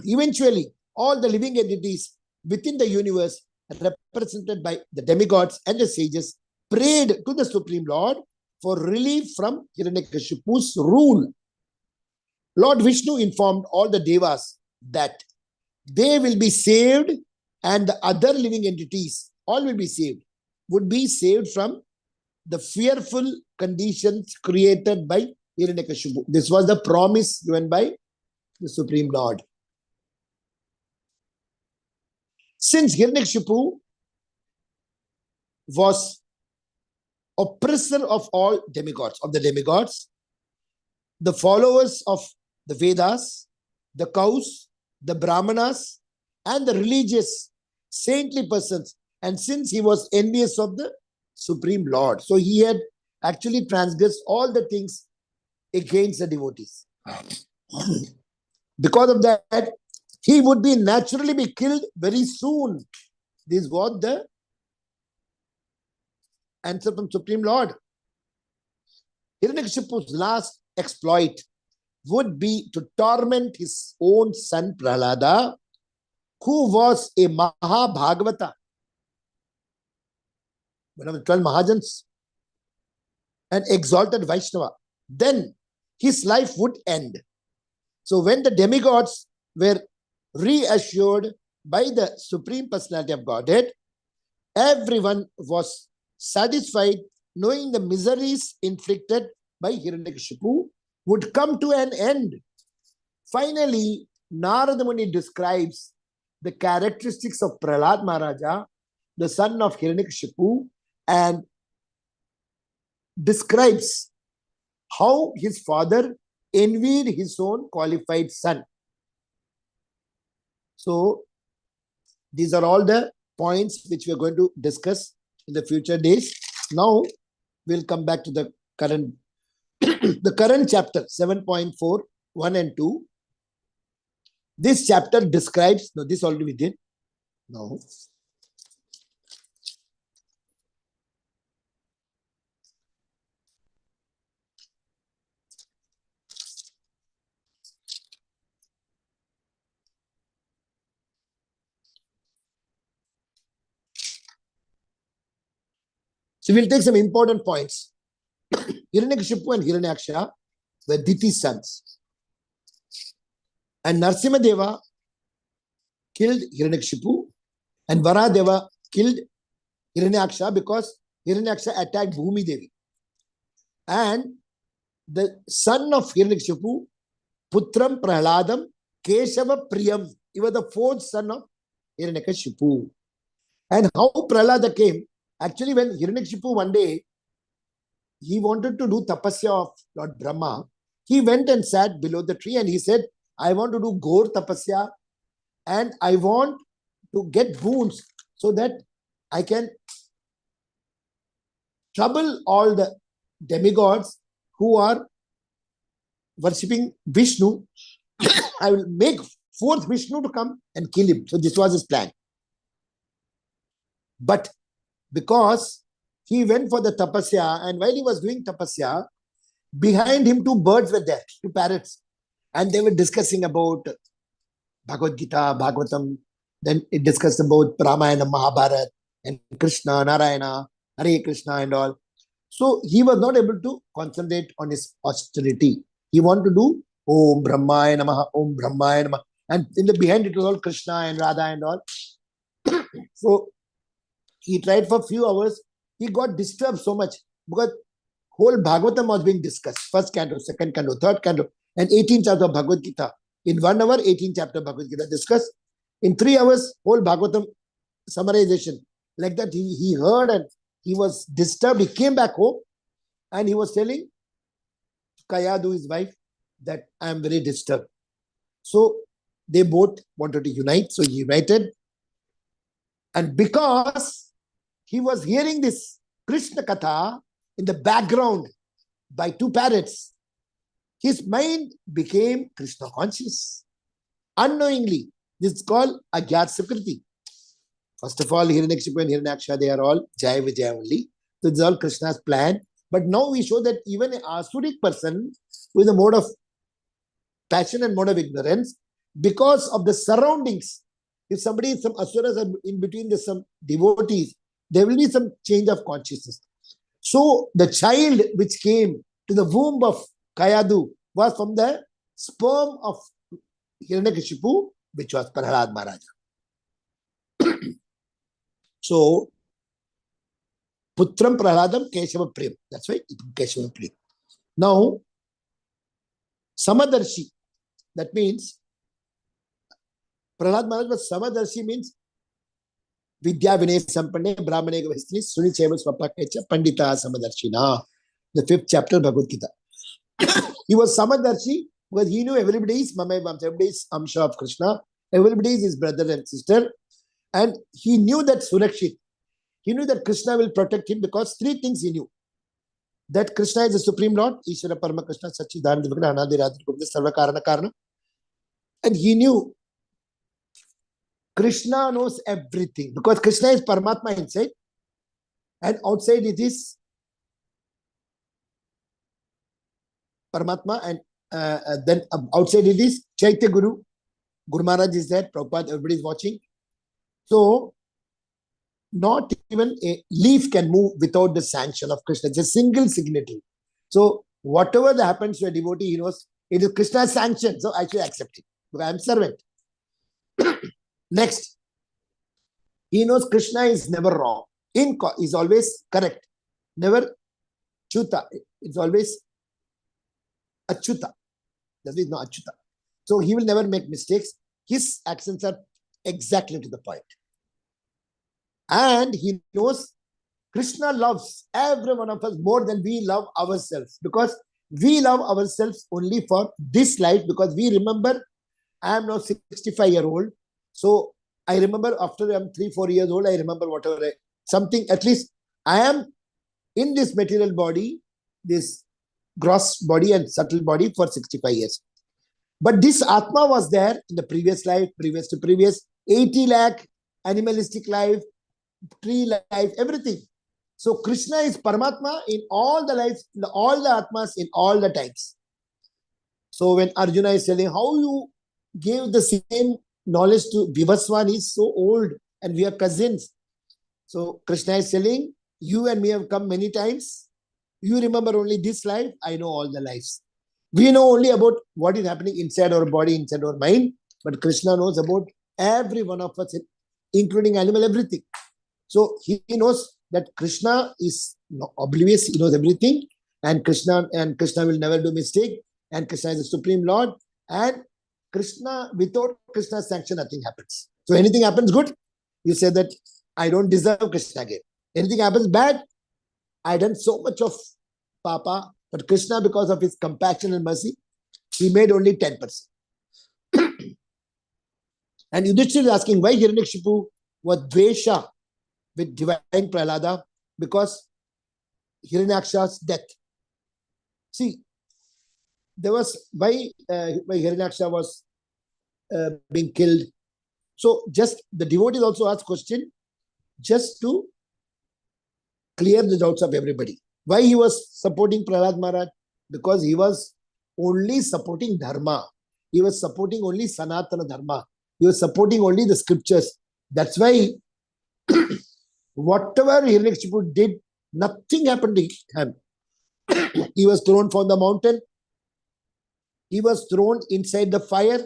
S13: Eventually, all the living entities within the universe, represented by the demigods and the sages, prayed to the Supreme Lord for relief from Hiranyakashipu's rule. Lord Vishnu informed all the devas that they will be saved and the other living entities, all will be saved, would be saved from the fearful conditions created by Hiranyakashipu. This was the promise given by the Supreme Lord. Since Hiranyakashipu was oppressor of all demigods, the followers of the Vedas, the cows, the Brahmanas, and the religious, saintly persons, and since he was envious of the Supreme Lord, so he had actually transgressed all the things against the devotees. Because of that, he would be naturally be killed very soon. This was the answer from Supreme Lord. Hiranyakashipu's last exploit would be to torment his own son Prahlada, who was a Mahabhagavata, one of the 12 Mahajans, an exalted Vaishnava. Then his life would end. So when the demigods were reassured by the Supreme Personality of Godhead, everyone was satisfied knowing the miseries inflicted by Hiranyakashipu would come to an end. Finally, Narada Muni describes the characteristics of Prahlad Maharaja, the son of Hiranyakashipu, and describes how his father envied his own qualified son. So, these are all the points which we are going to discuss in the future days. Now, we'll come back to the current the current chapter 7.4, 1 and 2. This chapter describes, no, this already we did. No. So we'll take some important points. Hiranyakashipu and Hiranyaksha were Diti's sons. And Narsimhadeva killed Hiranyakashipu and Varadeva killed Hiranyaksha because Hiranyaksha attacked Bhumi Devi. And the son of Hiranyakashipu, Putram Prahladam Keshava Priyam, he was the fourth son of Hiranyakashipu. And how Prahlada came, actually when Hiranyakashipu one day, he wanted to do tapasya of Lord Brahma, he went and sat below the tree and he said, I want to do Ghor tapasya and I want to get boons so that I can trouble all the demigods who are worshipping Vishnu. I will make fourth Vishnu to come and kill him. So this was his plan. But because he went for the tapasya, and while he was doing tapasya, behind him 2 birds were there, 2 parrots, and they were discussing about Bhagavad Gita, Bhagavatam. Then it discussed about Ramayana, Mahabharata, and Krishna, Narayana, Hare Krishna, and all. So he was not able to concentrate on his austerity. He wanted to do Om Brahmaya Namaha, Om Brahmaya Namaha. And in the behind it was all Krishna and Radha and all. So he tried for a few hours. He got disturbed so much because whole Bhagavatam was being discussed. First canto, second canto, third canto, and 18 chapter of Bhagavad Gita. In 1 hour, 18 chapter of Bhagavad Gita discussed. In 3 hours, whole Bhagavatam summarization. Like that, he heard and he was disturbed. He came back home and he was telling Kayadu, his wife, that I am very disturbed. So they both wanted to unite. So he united. And because he was hearing this Krishna Katha in the background by 2 parrots, his mind became Krishna conscious. Unknowingly, this is called Agyat Sukriti. First of all, Hiranyakshipu and Hiranyaksha, they are all Jaya Vijaya only. So this is all Krishna's plan. But now we show that even an asuric person with a mode of passion and mode of ignorance, because of the surroundings, if somebody, some asuras are in between, there's some devotees, there will be some change of consciousness. So the child which came to the womb of Kayadu was from the sperm of Hiranyakashipu, which was Prahlada Maharaja. So, Putram Prahladam Keshava Prem. That's why Keshava Prem. Now, Samadarshi, that means Prahlada Maharaj was Samadarshi, means Vidya Vinay Sampanne Brahmane Gavastini Suni Cheva Swapakecha Pandita Samadarshina. The 5th chapter of Bhagavad Gita. He was Samadarshi because he knew everybody is Mamai Vamsa, everybody is Amsha of Krishna, everybody is his brother and sister. And he knew that Surakshit. He knew that Krishna will protect him because 3 things he knew. That Krishna is the Supreme Lord, Ishvara Parama Krishna, Sachidananda Vigna, Anadi Radha Gopinda, Sarva Karana Karana. And he knew Krishna knows everything because Krishna is Paramatma inside and outside it is Paramatma, and then outside it is Chaitya Guru. Guru Maharaj is there, Prabhupada, everybody is watching. So, not even a leaf can move without the sanction of Krishna. It's a single signatory. So, whatever that happens to a devotee, he knows it is Krishna's sanction. So, I should accept it because I am servant. Next, he knows Krishna is never wrong. Is always correct. Never chuta. It's always achyuta. That is not achyuta. So, he will never make mistakes. His actions are exactly to the point. And he knows Krishna loves every one of us more than we love ourselves, because we love ourselves only for this life, because we remember I am now 65-year-old. So I remember after I'm 3-4 years old, I remember whatever, something, at least I am in this material body, this gross body and subtle body for 65 years. But this Atma was there in the previous life, previous to previous, 80 lakh animalistic life, tree life, everything. So Krishna is Paramatma in all the lives, all the Atmas in all the times. So when Arjuna is telling how you gave the same knowledge to Vivaswan, is so old and we are cousins. So Krishna is telling, you and me have come many times. You remember only this life, I know all the lives. We know only about what is happening inside our body, inside our mind, but Krishna knows about every one of us, including animal, everything. So he knows that Krishna is oblivious, he knows everything, and Krishna will never do mistake, and Krishna is the Supreme Lord, and Krishna, without Krishna's sanction, nothing happens. So anything happens good, you say that I don't deserve Krishna again. Anything happens bad, I done so much of Papa, but Krishna, because of his compassion and mercy, he made only 10%. And Yudhishthira is asking why Hiranyakshipu was Dvesha with divine Prahlada, because Hiranyaksha's death. See, there was why Hiranyaksha was being killed. So just the devotees also asked question, just to clear the doubts of everybody. Why he was supporting Prahlad Maharaj? Because he was only supporting Dharma. He was supporting only Sanatana Dharma. He was supporting only the scriptures. That's why whatever Hiranyakashipu did, nothing happened to him. He was thrown from the mountain. He was thrown inside the fire.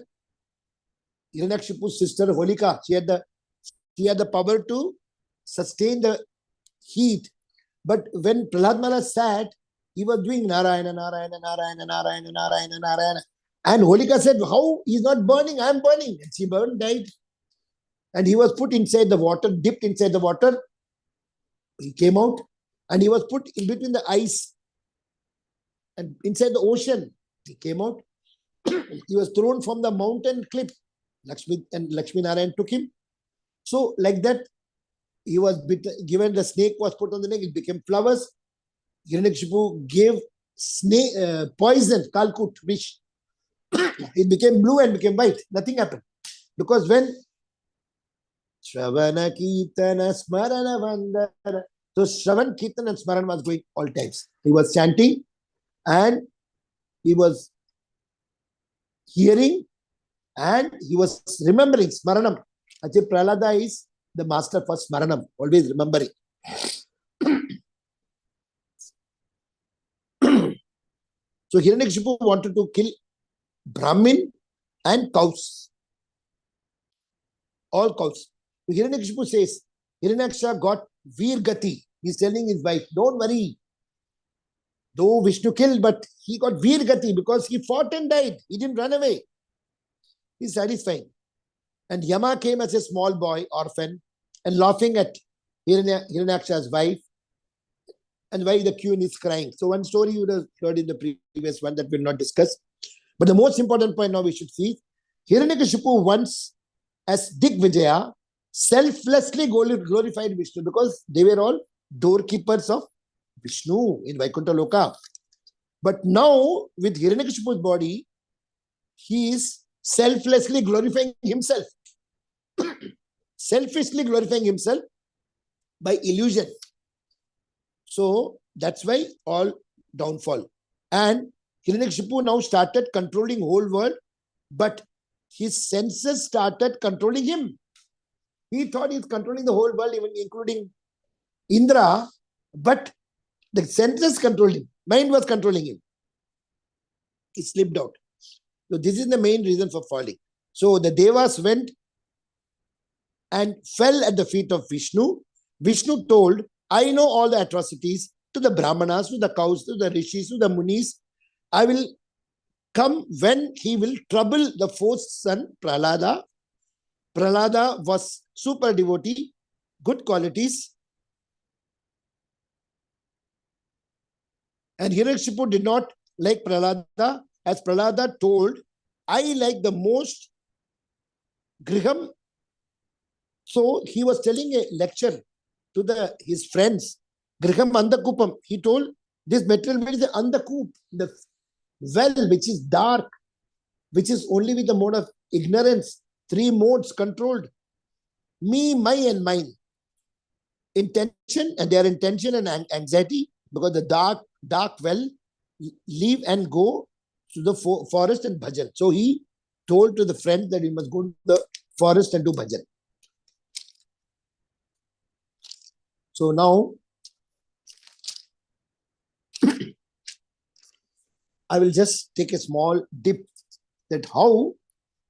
S13: Hiranyakashipu's sister Holika, she had the power to sustain the heat. But when Prahlad Maharaj sat, he was doing Narayana, Narayana, Narayana, Narayana, Narayana, Narayana. And Holika said, how? He's not burning, I am burning. And she burned, died. And he was put inside the water, dipped inside the water. He came out and he was put in between the ice and inside the ocean. He came out. He was thrown from the mountain cliff. Lakshmi Narayan took him. So like that, he was given, the snake was put on the neck, it became flowers. Hiranyakashipu gave snake poison, kalkut, fish. It became blue and became white. Nothing happened. Because when Shravana Kirtana Smarana Vandana, so Shravan, Kirtan and Smaran was going all times. He was chanting and he was hearing and he was remembering Smaranam. Actually, Prahlada is the master for Smaranam, always remembering. So Hiranyakashipu wanted to kill Brahmin and cows. All cows. So Hiranyakashipu says, Hiranyaksha got Veer Gati. He's telling his wife, don't worry. Though Vishnu killed, but he got Veer Gati because he fought and died. He didn't run away. He's satisfying. And Yama came as a small boy, orphan, and laughing at Hiranyaksha's wife and why the queen is crying. So one story you would have heard in the previous one that we'll not discuss. But the most important point now we should see, Hiranyakashipu once, as Digvijaya, selflessly glorified Vishnu because they were all doorkeepers of Vishnu in Vaikuntha Loka. But now, with Hiranyakashipu's body, he is selflessly glorifying himself. Selfishly glorifying himself by illusion. So, that's why all downfall. And Hiranyakashipu now started controlling whole world, but his senses started controlling him. He thought he's controlling the whole world, even including Indra, but the senses controlled him. Mind was controlling him. He slipped out. So this is the main reason for falling. So the Devas went and fell at the feet of Vishnu. Vishnu told, I know all the atrocities to the Brahmanas, to the cows, to the Rishis, to the Munis. I will come when he will trouble the fourth son, Prahlada. Prahlada was super devotee, good qualities. And Hiranyakashipu did not like Prahlada. As Prahlada told, I like the most Griham. So he was telling a lecture to his friends. Griham Andakupam. He told, this material world is the Andakup, the well which is dark, which is only with the mode of ignorance. 3 modes controlled. Me, my and mine. Intention, and their intention and anxiety, because the dark well, leave and go to the forest and bhajan. So he told to the friend that he must go to the forest and do bhajan. So now, I will just take a small dip that how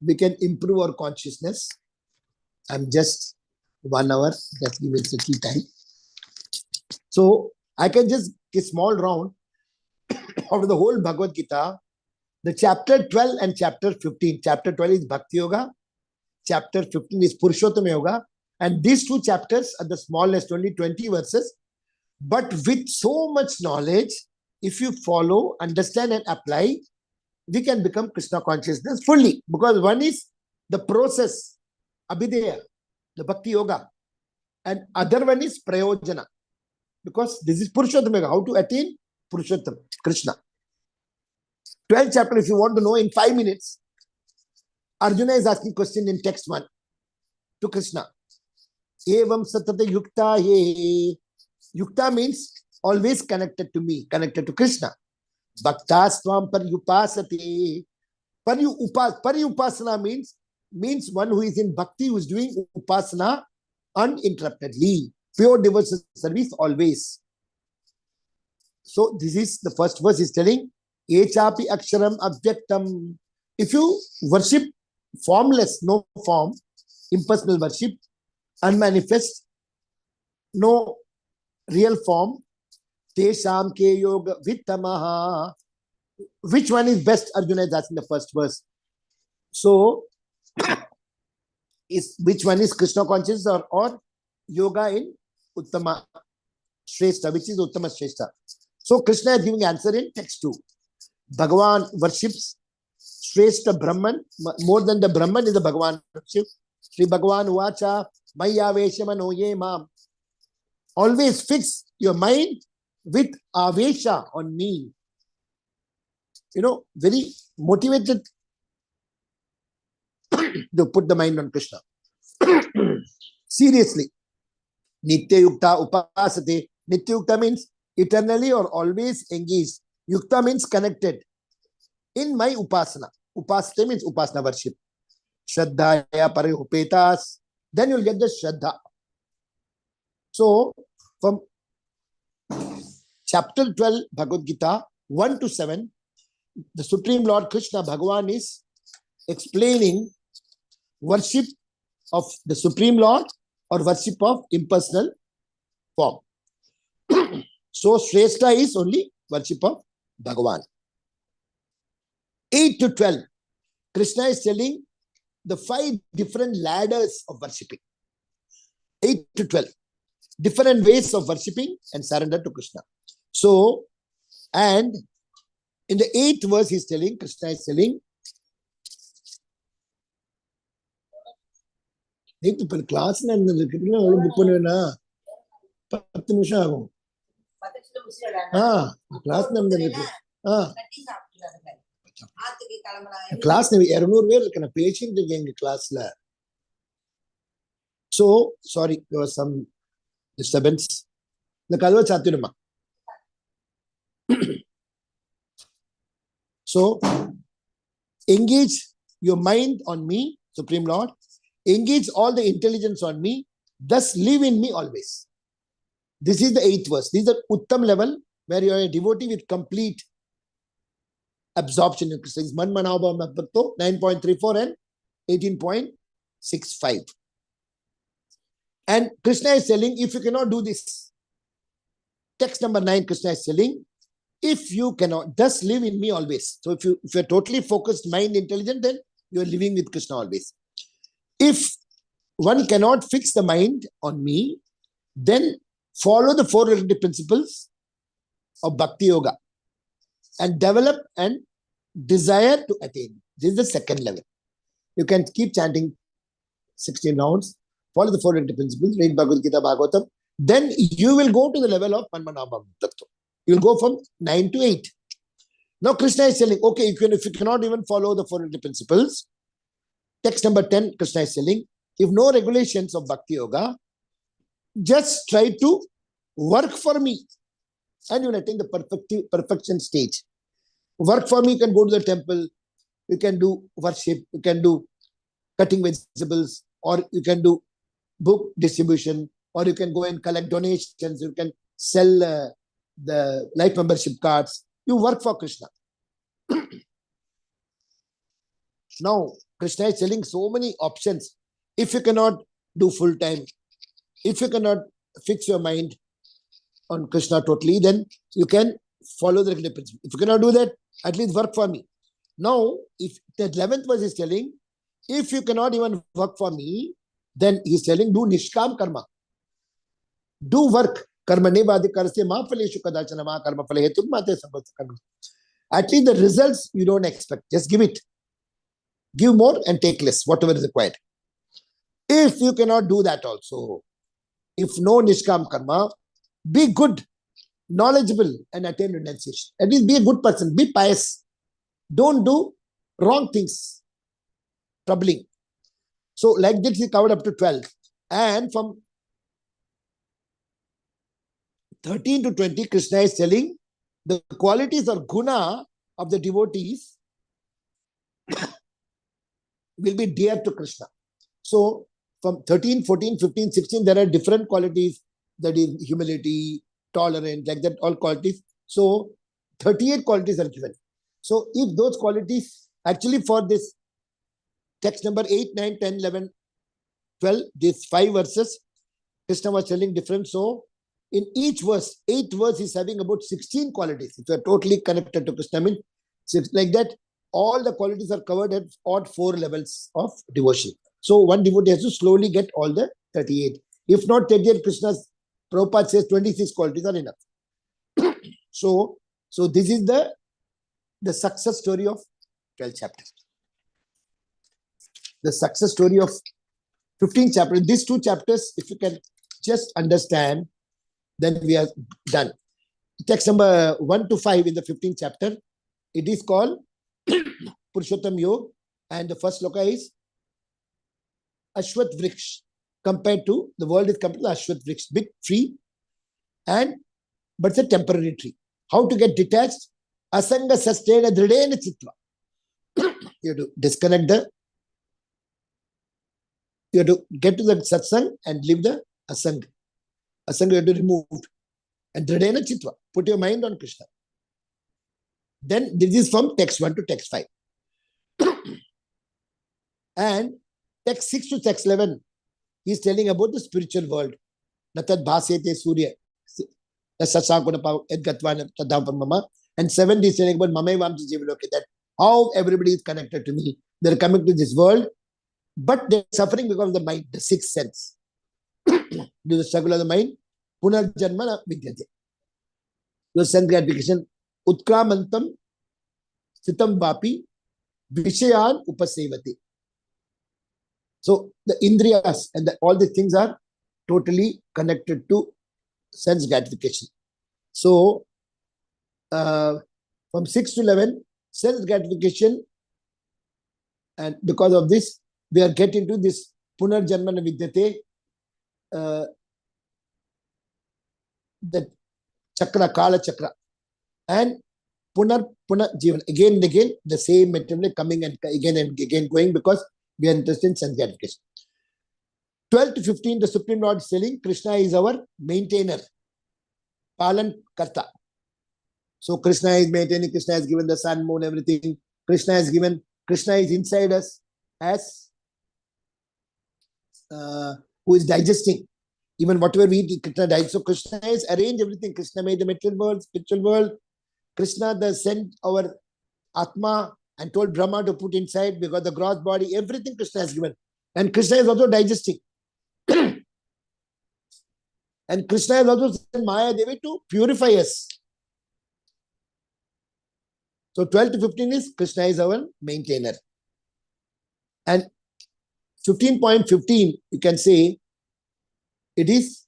S13: we can improve our consciousness. I'm just 1 hour, just give it little time. So I can just get a small round out of the whole Bhagavad Gita. The chapter 12 and chapter 15. Chapter 12 is Bhakti Yoga. Chapter 15 is Purushottama Yoga. And these 2 chapters are the smallest, only 20 verses. But with so much knowledge, if you follow, understand and apply, we can become Krishna consciousness fully. Because one is the process, Abhideya, the Bhakti Yoga. And other one is Prayojana. Because this is Purushottama Yoga, how to attain Purushottam, Krishna. 12th chapter, if you want to know in 5 minutes, Arjuna is asking question in text 1 to Krishna. Evam satata yukta ye. Yukta means always connected to me, connected to Krishna. Bhaktasvam paryupasate. Paryupasana means one who is in bhakti, who is doing upasana uninterruptedly. Pure devotional service always. So this is the first verse is telling, Echapi aksharam abhyaktam. If you worship formless, no form, impersonal worship, unmanifest, no real form, tesham ke yoga vittamaha. Which one is best? Arjuna is asking the first verse. So, which one is Krishna consciousness or yoga in Uttama Shrestha, which is Uttama Shrestha? So, Krishna is giving answer in text 2. Bhagavan worships Shrestha Brahman. More than the Brahman is the Bhagavan worship. Sri Bhagavan Uvacha Maya Veshamano Ye Mam. Always fix your mind with Avesha on me. Very motivated to put the mind on Krishna. Seriously. Nitya Yukta Upasate. Nitya Yukta means eternally or always engaged. Yukta means connected. In my Upasana. Upasate means Upasana worship. Shraddhaya Parihupetas. Then you'll get the Shraddha. So, from chapter 12, Bhagavad Gita, 1 to 7, the Supreme Lord Krishna Bhagavan is explaining worship of the Supreme Lord or worship of impersonal form. So, Shrestha is only worship of Bhagavan. 8 to 12, Krishna is telling the 5 different ladders of worshipping. 8 to 12, different ways of worshipping and surrender to Krishna. So, and in the 8th verse, he's telling, Krishna is telling, class class. So, sorry, there was some disturbance. So, engage your mind on me, Supreme Lord. Engage all the intelligence on me. Thus live in me always. This is the 8th verse. This is the Uttam level where you are a devotee with complete absorption in Krishna. 9.34 and 18.65. And Krishna is telling, if you cannot do this, text number 9, Krishna is telling, if you cannot, thus live in me always. So if you're totally focused, mind, intelligent, then you're living with Krishna always. If one cannot fix the mind on me, then follow the 4 relative principles of Bhakti Yoga and develop and desire to attain. This is the 2nd level. You can keep chanting 16 rounds, follow the 4 relative principles, read Bhagavad Gita, Bhagavatam, then you will go to the level of Manmanabham Tattva. You will go from 9 to 8. Now Krishna is telling, okay, if you cannot even follow the 4 relative principles, text number 10, Krishna is telling, if no regulations of Bhakti Yoga, just try to work for me and you will attain the perfection stage. Work for me, you can go to the temple, you can do worship, you can do cutting vegetables, or you can do book distribution, or you can go and collect donations, you can sell the life membership cards. You work for Krishna. Now, Krishna is telling so many options. If you cannot do full time, if you cannot fix your mind on Krishna totally, then you can follow the regular principle. If you cannot do that, at least work for me. Now, if the 11th verse is telling, if you cannot even work for me, then he's telling, do nishkam karma. Do work. Karma nevadhikarasya ma phaleshu kadachana ma karma phale hetu mate samvatkarma. At least the results you don't expect. Just give it. Give more and take less, whatever is required. If you cannot do that also, if no nishkam karma, be good, knowledgeable, and attain renunciation. At least be a good person. Be pious. Don't do wrong things. Troubling. So like this, he covered up to 12. And from 13 to 20, Krishna is telling the qualities or guna of the devotees will be dear to Krishna. So from 13, 14, 15, 16, there are different qualities, that is humility, tolerance, like that, all qualities. So 38 qualities are given. So if those qualities, actually for this text number 8, 9, 10, 11, 12, these 5 verses, Krishna was telling different. So in each verse, 8 verse is having about 16 qualities. If you are totally connected to Krishna, I mean, like that, all the qualities are covered at odd 4 levels of devotion. So one devotee has to slowly get all the 38. If not 38, Krishna's Prabhupada says 26 qualities are enough. So this is the success story of 12 chapters. The success story of 15 chapters. These 2 chapters, if you can just understand, then we are done. Text number 1 to 5 in the 15th chapter, it is called Purushottam Yoga, and the first sloka is Ashwat Vriksh. Compared to the world is compared to Ashwat Vriksh, big tree, but it's a temporary tree. How to get detached? Asanga sustain dridena chitva. You have to disconnect you have to get to the satsang and leave the asanga. Asanga you have to remove. And dridena chitva. Put your mind on Krishna. Then this is from text 1 to text 5. And text 6 to text 11, he is telling about the spiritual world. Natad bhasete surya. And 7 is telling about Mamai Vamsi Jivaloke, that how everybody is connected to me. They're coming to this world, but they're suffering because of the mind, the 6th sense. Do the struggle of the mind. Punarjanmana vidyate. The sense gratification. Utkramantam sitam vapi vishayan upasevati. So the indriyas and all these things are totally connected to sense gratification. So from 6 to 11, sense gratification, and because of this, we are getting to this punarjanmana vidyate, the chakra, kala chakra, and punar jivan, again and again, the same material coming and again going, because we are interested in sense gratification. 12 to 15, the Supreme Lord is telling Krishna is our maintainer, Palan Karta. So Krishna is maintaining, Krishna has given the sun, moon, everything. Krishna is inside us as who is digesting. Even whatever we eat, Krishna digests. So Krishna has arranged everything. Krishna made the material world, spiritual world. Krishna sent our Atma and told Brahma to put inside, because the gross body, everything Krishna has given. And Krishna is also digesting. And Krishna has also sent Maya Devi to purify us. So 12 to 15 is Krishna is our maintainer. And 15.15, you can say, it is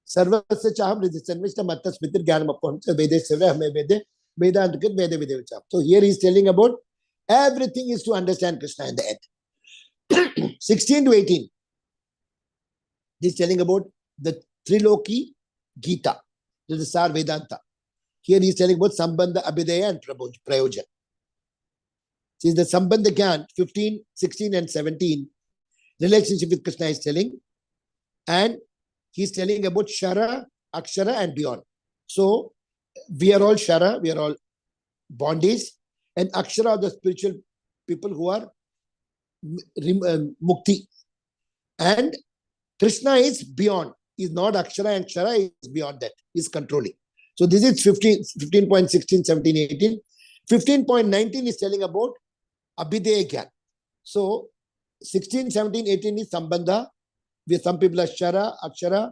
S13: Sarvasya Chaham Ridhisannishta Matta Smritir Jnanam Apam Vede Sevra Hame Vede Vedantikit Vede Vede Chaham. So here he is telling about everything is to understand Krishna in the end. 16 to 18, he is telling about the Triloki Gita, the Sar Vedanta. Here he is telling about Sambandha, Abhidaya and Prayojan. Since the Sambandha Gyan, 15, 16 and 17, relationship with Krishna is telling. And he is telling about Shara, Akshara and beyond. So we are all Shara, we are all bondage, and Akshara are the spiritual people who are Mukti. And Krishna is beyond. He is not Akshara, and Kshara is beyond that. He is controlling. So this is 15.16, 17, 18. 15.19 is telling about Abhidaya Gyan. So 16, 17, 18 is Sambandha, where some people are Shara, Akshara,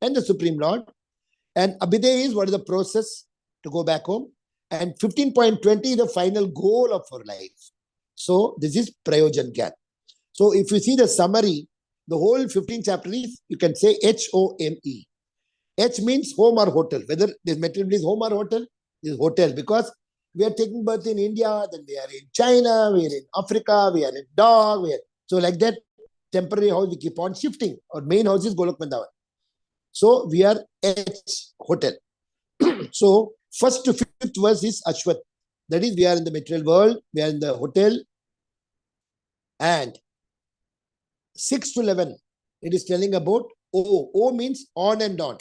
S13: and the Supreme Lord. And Abhidaya is what is the process to go back home. And 15.20 is the final goal of our life. So this is Prayojan Gyan. So if you see the summary, the whole 15th chapter is, you can say H-O-M-E. H means home or hotel. Whether this material is home or hotel, is hotel. Because we are taking birth in India, then we are in China, we are in Africa, we are in dog. So like that, temporary house we keep on shifting. Our main house is Golok Vrindavan. So we are H, hotel. So first to fifth verse is Ashwat. That is, we are in the material world, we are in the hotel. And 6 to 11, it is telling about O. O means on and on.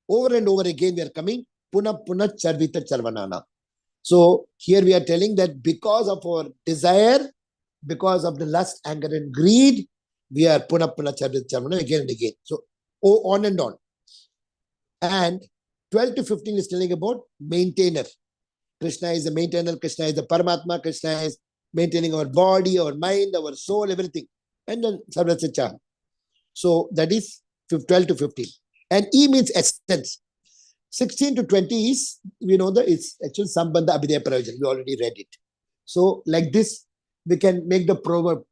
S13: Over and over again we are coming. Puna puna charvita charvanana. So here we are telling that because of our desire, because of the lust, anger and greed, we are puna puna charvita charvanana again and again. So O, on and on. And 12 to 15 is telling about maintainer. Krishna is the maintainer, Krishna is the Paramatma, Krishna is maintaining our body, our mind, our soul, everything. And then Sarvasya. So that is 12 to 15. And E means essence. 16 to 20 is, we know that it's actually Sambandha Abhidaya Prayojan. We already read it. So like this, we can make the proverb.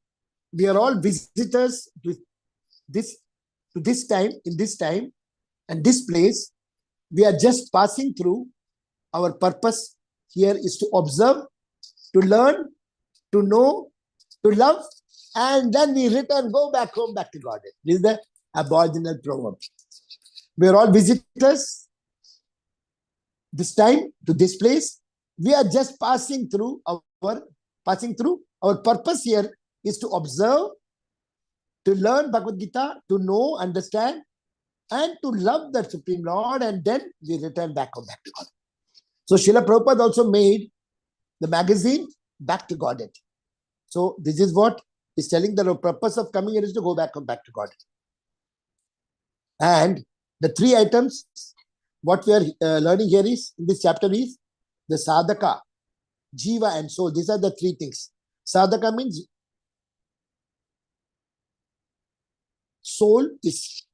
S13: We are all visitors to this time, in this time, and this place. We are just passing through. Our purpose here is to observe, to learn, to know, to love, and then we return, go back home, back to God. This is the aboriginal proverb. We are all visitors this time to this place. We are just passing through. Our purpose here is to observe, to learn Bhagavad Gita, to know, understand, and to love the Supreme Lord, and then we return back home, back to God. So Srila Prabhupada also made the magazine Back to Godhead. So this is what is telling that the purpose of coming here is to go back home, back to God. And the three items, what we are learning here is, in this chapter is, the sadhaka, jiva and soul. These are the three things. Sadhaka means soul is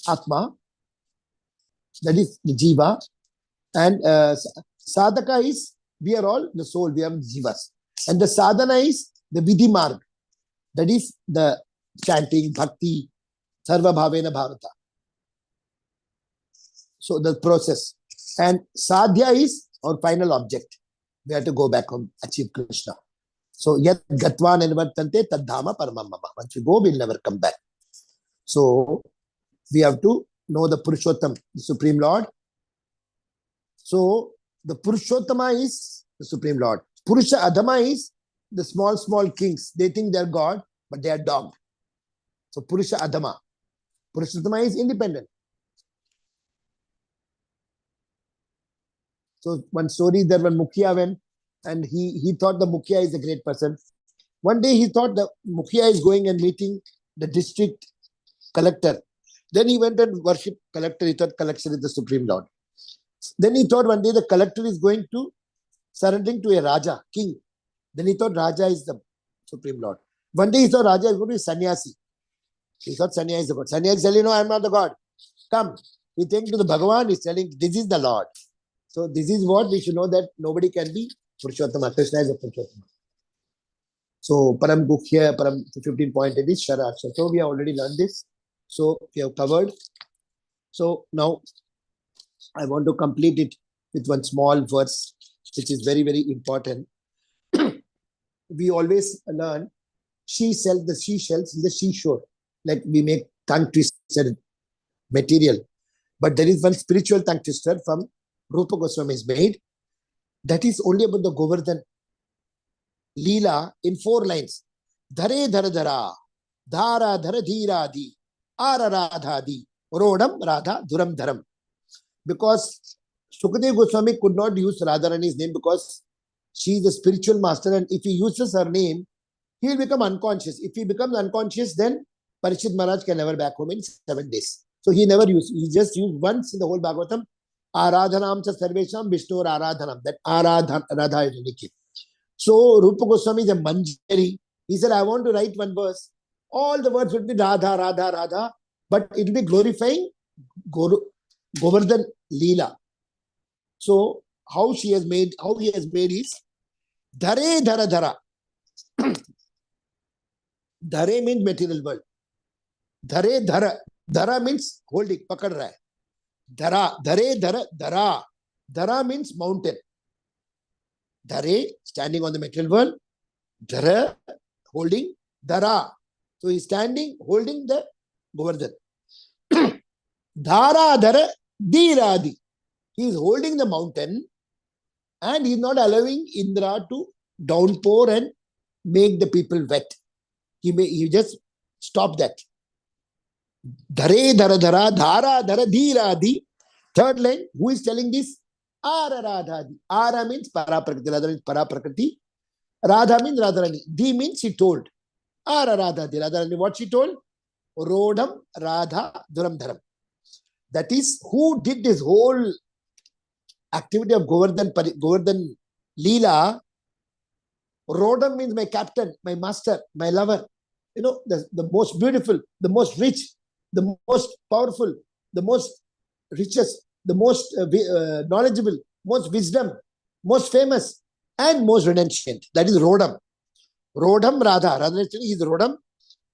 S13: Atma, that is the jiva. And sadhaka is, we are all the soul, we are jivas. And the sadhana is the vidhi marg, that is the chanting, bhakti, sarva bhavena bhavata. So the process. And sadhya is our final object. We have to go back home, achieve Krishna. So yat gatva nirvartante tadhama paramam mama. Once we go, we'll never come back. So we have to know the Purushottam, the Supreme Lord. So the Purushottama is the Supreme Lord. Purusha Adhama is the small kings. They think they're God, but they are dog. So Purusha Adhama. Purushottama is independent. So one story, there one Mukhya went, and he thought the Mukhya is a great person. One day he thought the Mukhya is going and meeting the district collector. Then he went and worshipped collector. He thought collector is the Supreme Lord. Then he thought one day the collector is going to surrendering to a Raja, king. Then he thought Raja is the Supreme Lord. One day he thought Raja is going to be sannyasi. He thought sannyasi is the God. Sannyasi is telling, no, I am not the God. Come. He came to the Bhagavan, he is telling, this is the Lord. So this is what we should know, that nobody can be Purushottama. Krishna is a Purushottama. So Param Gukhya, Param 15.8 is Shara. So we have already learned this. So we have covered. So now I want to complete it with one small verse, which is very, very important. We always learn the seashells in the seashore. Like we make tongue twisted material. But there is one spiritual tongue twister from Rupa Goswami is made. That is only about the Govardhan Leela in 4 lines. Dhare dhara dhara, dhara dhara dhira di, ara radha di, rodam radha duram dharam. Because Sukadeva Goswami could not use Radharani's name because she is the spiritual master, and if he uses her name, he will become unconscious. If he becomes unconscious, then Parikshit Maharaj can never back home in 7 days. So he never used, he just used once in the whole Bhagavatam, Aradhanam cha sarvesham Vishnu Aradhanam. That Radha is unique. So Rupa Goswami is a Manjari. He said, I want to write one verse. All the words will be Radha, Radha, Radha, but it will be glorifying Govardhan Leela. So how he has made is Dhare Dhara Dhara. Dhare means material world. Dhare Dhara. Dhara means holding, pakad raha hai. Dhara, Dhare Dhara, Dhara. Dhara means mountain. Dhare, standing on the material world. Dhara, holding. Dhara. So he is standing, holding the Govardhan. Dharadhara Dhiradi. He is holding the mountain and he is not allowing Indra to downpour and make the people wet. He just stop that. Dhare dhara dhara dhara dhara dhiradi. Third line, who is telling this? Ara Radhadi. Ara means Paraprakriti. Radha means Paraprakriti. Radha means Radharani. Di means she told. Ara Radhadi. Radharani, what she told? Rodham Radha Duram Dharam. That is who did this whole activity of Govardhan Leela. Rodham means my captain, my master, my lover. You know, the most beautiful, the most rich, the most powerful, the most richest, the most knowledgeable, most wisdom, most famous, and most renunciant. That is Rodham. Rodham Radha. Radha is Rodham.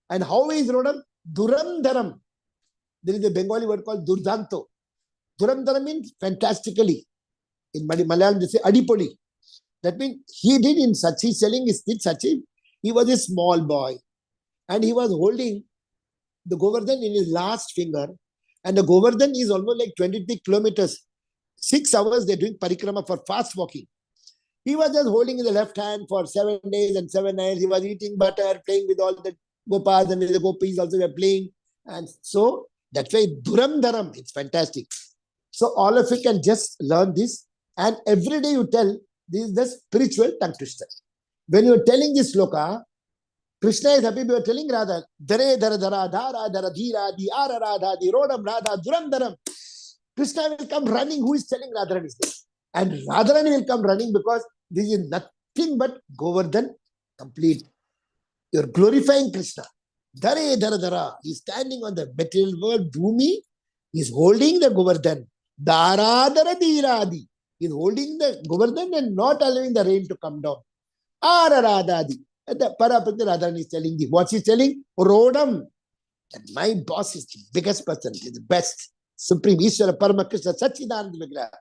S13: And how is Rodham? Duram Dharam. There is a Bengali word called Durdhanto. Duram Dharam means fantastically. In Malayalam, they say Adipoli. That means he did in such, he's telling his did such, he was a small boy. And he was holding the Govardhan in his last finger. And the Govardhan is almost like 23 kilometers. 6 hours they're doing parikrama for fast walking. He was just holding in the left hand for 7 days and 7 nights. He was eating butter, playing with all the Gopas, and the Gopis also were playing. And so that's why Duram Dharam, it's fantastic. So all of you can just learn this. And every day you tell, this is the spiritual tongue twister. When you are telling this sloka, Krishna is happy, you are telling Radha, Dhare Dhara Dhara Dhara Dhara Dhira Di Ara Radha Di Rodam Radha Duram Dharam. Krishna will come running. Who is telling Radharani is this? And Radharani will come running because this is nothing but Govardhan complete. You are glorifying Krishna. Dhare Dhara Dhara. He is standing on the material world, Bhumi. He is holding the Govardhan. Dhara Dhara Dhira Di. He is holding the Govardhan and not allowing the rain to come down. Ara Radhadi. And the Paraprakriti Radharani is telling thee. What she is telling? Rodam. And my boss is the biggest person. He is the best. Supreme Ishvara Parama Krishna Sachidananda Vigraha.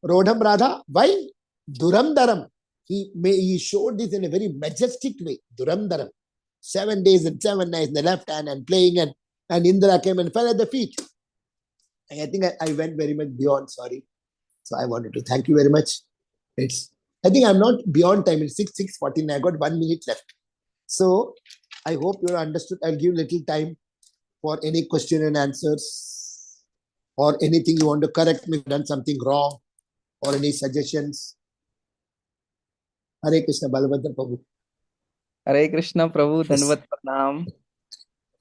S13: Rodam Radha. Why? Duram Dharam. He showed this in a very majestic way. Duram Dharam. 7 days and 7 nights in the left hand and playing, and Indra came and fell at the feet. And I think I went very much beyond, sorry. So I wanted to thank you very much. I think I'm not beyond time. It's 6:49. I got 1 minute left. So I hope you understood. I'll give little time for any question and answers or anything you want to correct me if I've done something wrong or any suggestions. Hare Krishna, Balabhadra Prabhu.
S14: Hare Krishna, Prabhu. Dandavat Pranam.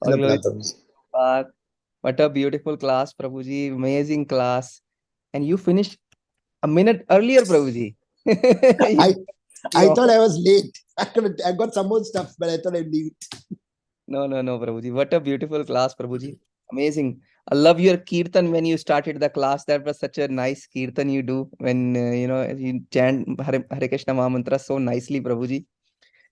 S14: All glory to God. What a beautiful class, Prabhuji. Amazing class. And you finished a minute earlier, Prabhuji.
S13: I thought I was late. I got some more stuff, but I thought I'd leave it.
S14: No, Prabhuji. What a beautiful class, Prabhuji. Amazing. I love your kirtan when you started the class. That was such a nice kirtan you do when, you chant Hare Krishna Mahamantra so nicely, Prabhuji.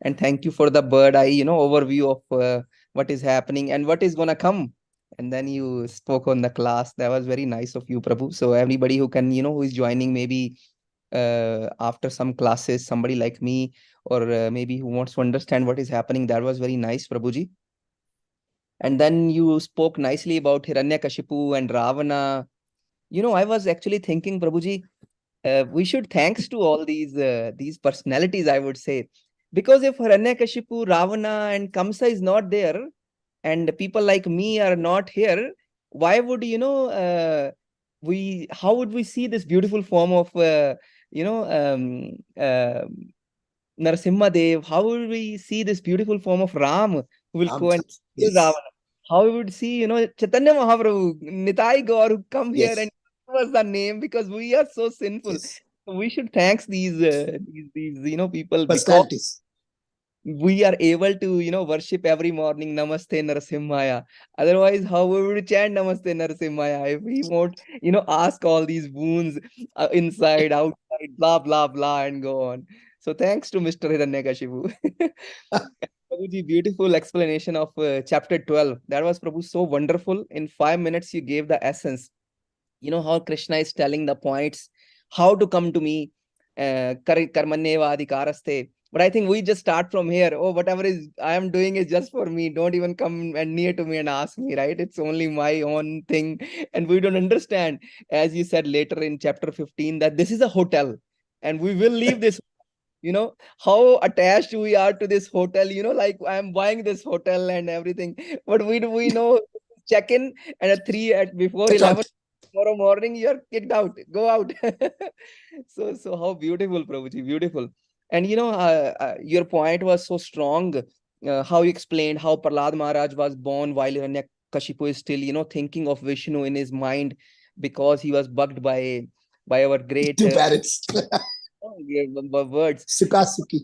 S14: And thank you for the bird eye, overview of what is happening and what is going to come. And then you spoke on the class. That was very nice of you, Prabhu. So everybody who can, who is joining maybe after some classes, somebody like me, or maybe who wants to understand what is happening, that was very nice, Prabhuji. And then you spoke nicely about Hiranyakashipu and Ravana. I was actually thinking, Prabhuji, we should thanks to all these personalities, I would say. Because if Hiranyakashipu, Ravana, and Kamsa is not there, and people like me are not here, why would, how would we see this beautiful form of, Narasimha Dev? How would we see this beautiful form of Ram who will go and kill Ravana? How we would see, Chaitanya Mahaprabhu, Nitai Gaur, who come here and give us the name because we are so sinful. So we should thank these people because we are able to, worship every morning Namaste Narasimhaya. Otherwise, how we would chant Namaste Narasimhaya if we won't, ask all these boons inside, outside, blah, blah, blah, and go on. So thanks to Mr. Hiranyakashipu. Prabhuji, beautiful explanation of chapter 12. That was, Prabhu, so wonderful. In 5 minutes, you gave the essence. How Krishna is telling the points, how to come to me, karmanyeva adhikaraste. But I think we just start from here. Oh, whatever is I am doing is just for me. Don't even come and near to me and ask me, right? It's only my own thing. And we don't understand, as you said later in chapter 15, that this is a hotel and we will leave this. How attached we are to this hotel, like I'm buying this hotel and everything. But we know check in and at 3 before 11 tomorrow morning, you're kicked out. Go out. So how beautiful, Prabhuji, beautiful. And your point was so strong. How you explained how Prahlad Maharaj was born while Hiranyakashipu is still, thinking of Vishnu in his mind because he was bugged by our great
S13: two parents.
S14: words.
S13: Sukasuki.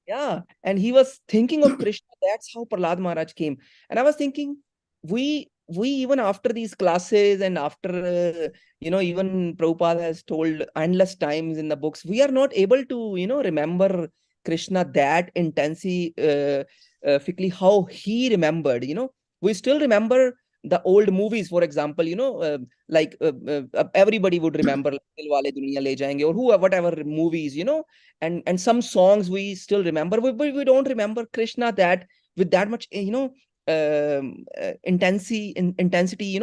S14: Yeah, and he was thinking of Krishna. That's how Prahlad Maharaj came. And I was thinking, we even after these classes and after even Prabhupada has told endless times in the books, we are not able to remember Krishna that intensely how he remembered. We still remember the old movies, for example. Everybody would remember like, Dil Wale Duniya Le Jayenge or whatever movies. And some songs we still remember, but we don't remember Krishna that with that much intensity,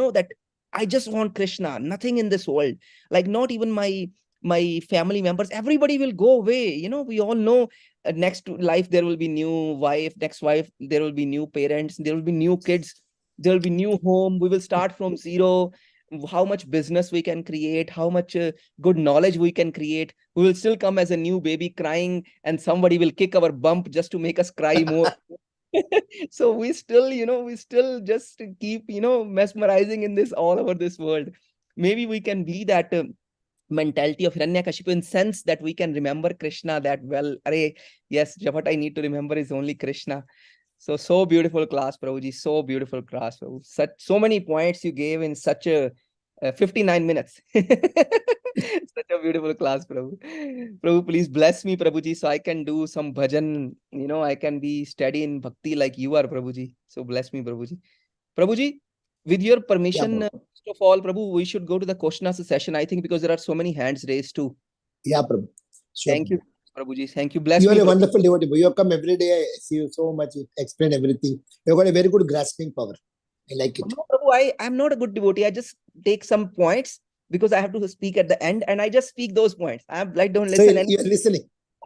S14: that I just want Krishna, nothing in this world, like not even my family members, everybody will go away. We all know next life there will be new wife, next wife there will be new parents, there will be new kids, there will be new home, we will start from zero. How much business we can create, how much good knowledge we can create, we will still come as a new baby crying and somebody will kick our bump just to make us cry more. So we still just keep mesmerizing in this all over this world. Maybe we can be that mentality of Hiranyakashipu in sense that we can remember Krishna that well. Yes, what I need to remember is only Krishna. So beautiful class, Prabhuji. So beautiful class, Prabhu. So many points you gave in such a 59 minutes. Such a beautiful class, Prabhu. Prabhu, please bless me, Prabhuji, so I can do some bhajan. I can be steady in bhakti like you are, Prabhuji. So bless me, Prabhuji. Prabhuji, with your permission, first of all, Prabhu, we should go to the question answer session, I think, because there are so many hands raised too.
S13: Yeah, Prabhu. Sure,
S14: Thank you, Prabhuji. Thank you. Bless
S13: you
S14: me,
S13: are a
S14: Prabhu.
S13: wonderful devotee. You have come every day. I see you so much. You explain everything. You've got a very good grasping power. I like it.
S14: No, Prabhu, I'm not a good devotee. I just take some points because I have to speak at the end and I just speak those points. I'm like, don't listen.
S13: So you're listening.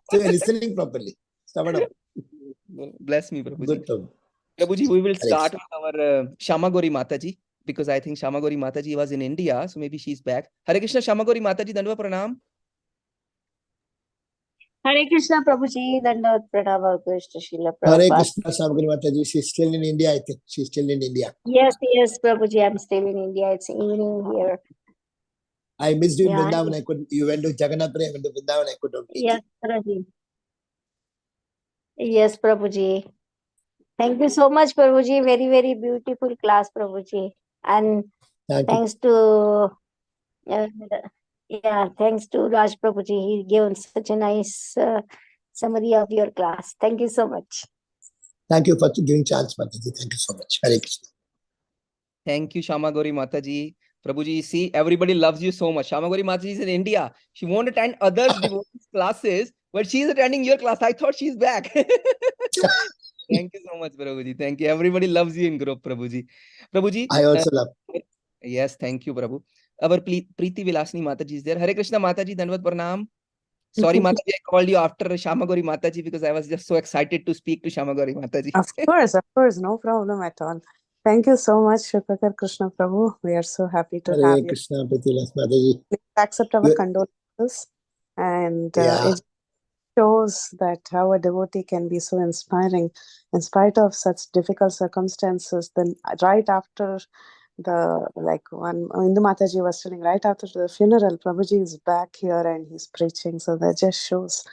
S13: So you're listening properly.
S14: Bless me, Prabhuji.
S13: Good, Prabhu.
S14: Prabhuji, we will start with our Shamagori Mataji, because I think Shamagori Mataji was in India, so maybe she's back. Hare Krishna, Shamagori Mataji, Dandava Pranam.
S7: Hare Krishna, Prabhuji, Dandava Pranam, Krishna Srila Prabhupada.
S13: Hare Krishna, Shamagori Mataji. She's still in India, I think. She's still in India.
S7: Yes, Prabhuji, I'm still in India. It's evening here.
S13: I missed you in Vrindavan. I couldn't. You went to Jagannath, I went to Vrindavan. I couldn't meet
S7: you. Prabhuji. Yes, Prabhuji. Thank you so much, Prabhuji. Very, very beautiful class, Prabhuji. And thanks to thanks to Raj Prabhuji. He gave such a nice summary of your class. Thank you so much.
S13: Thank you for giving chance, Mataji. Thank you so much. Hare Krishna.
S14: Thank you, Shamagori Mataji. Prabhuji, see, everybody loves you so much. Shamagori Mataji is in India. She won't attend others' devotees' classes, but she's attending your class. I thought she's back. Thank you so much, Prabhuji. Thank you. Everybody loves you in group, Prabhuji. Prabhuji.
S13: I also love.
S14: Yes, thank you, Prabhu. Our Preeti Vilasini Mataji is there. Hare Krishna Mataji, Dandavad Pranam. Sorry, Mataji, I called you after Shamagori Mataji because I was just so excited to speak to Shamagori Mataji.
S15: Of course, no problem at all. Thank you so much, Sukhakara Krishna Prabhu. We are so happy to have you.
S13: Krishna, Mataji.
S15: Please accept our condolences. And it shows that how a devotee can be so inspiring in spite of such difficult circumstances. Then right after when Indu Mataji was telling, right after the funeral, Prabhuji is back here and he's preaching. So that just shows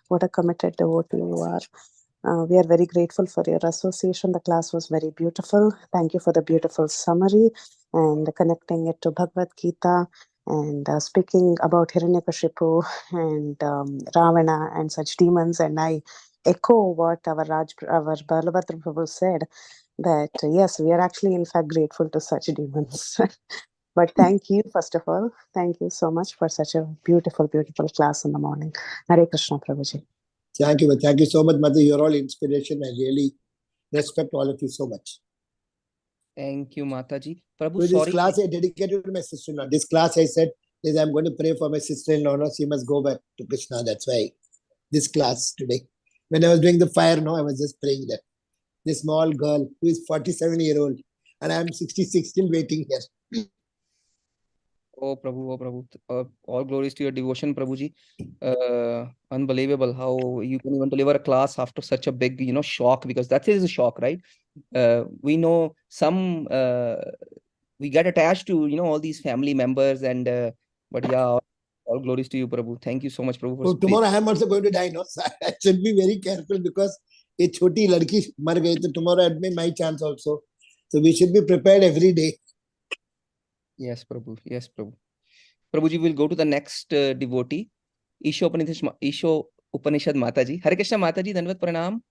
S15: what a committed devotee you are. We are very grateful for your association. The class was very beautiful. Thank you for the beautiful summary and connecting it to Bhagavad Gita and speaking about Hiranyakashipu and Ravana and such demons. And I echo what our Balabhadra Prabhu said, that yes, we are actually in fact grateful to such demons. But thank you, first of all. Thank you so much for such a beautiful, beautiful class in the morning. Hare Krishna, Prabhuji.
S13: Thank you. Thank you so much, Mother. You're all inspiration. I really respect all of you so much.
S14: Thank you, Mataji. Prabhu,
S13: So
S14: sorry.
S13: this class I dedicated to my sister-in-law. This class I said is I'm going to pray for my sister-in-law. No, she must go back to Krishna. That's why this class today. When I was doing the fire, no, I was just praying that. This small girl who is 47-year-old and I'm 66 still waiting here.
S14: Oh Prabhu, all glories to your devotion, Prabhuji. Unbelievable how you can even deliver a class after such a big, shock, because that is a shock, right? We know some, we get attached to, all these family members and, but yeah, all glories to you, Prabhu. Thank you so much, Prabhu. For
S13: So tomorrow I am also going to die, no? So I should be very careful because a choti ladki mar gayi, so tomorrow it may my chance also. So we should be prepared every day.
S14: Yes, Prabhu. Yes, Prabhu. Prabhuji, will go to the next devotee, Isho Upanishad Mataji. Hare Krishna Mataji, Dandavat Pranam.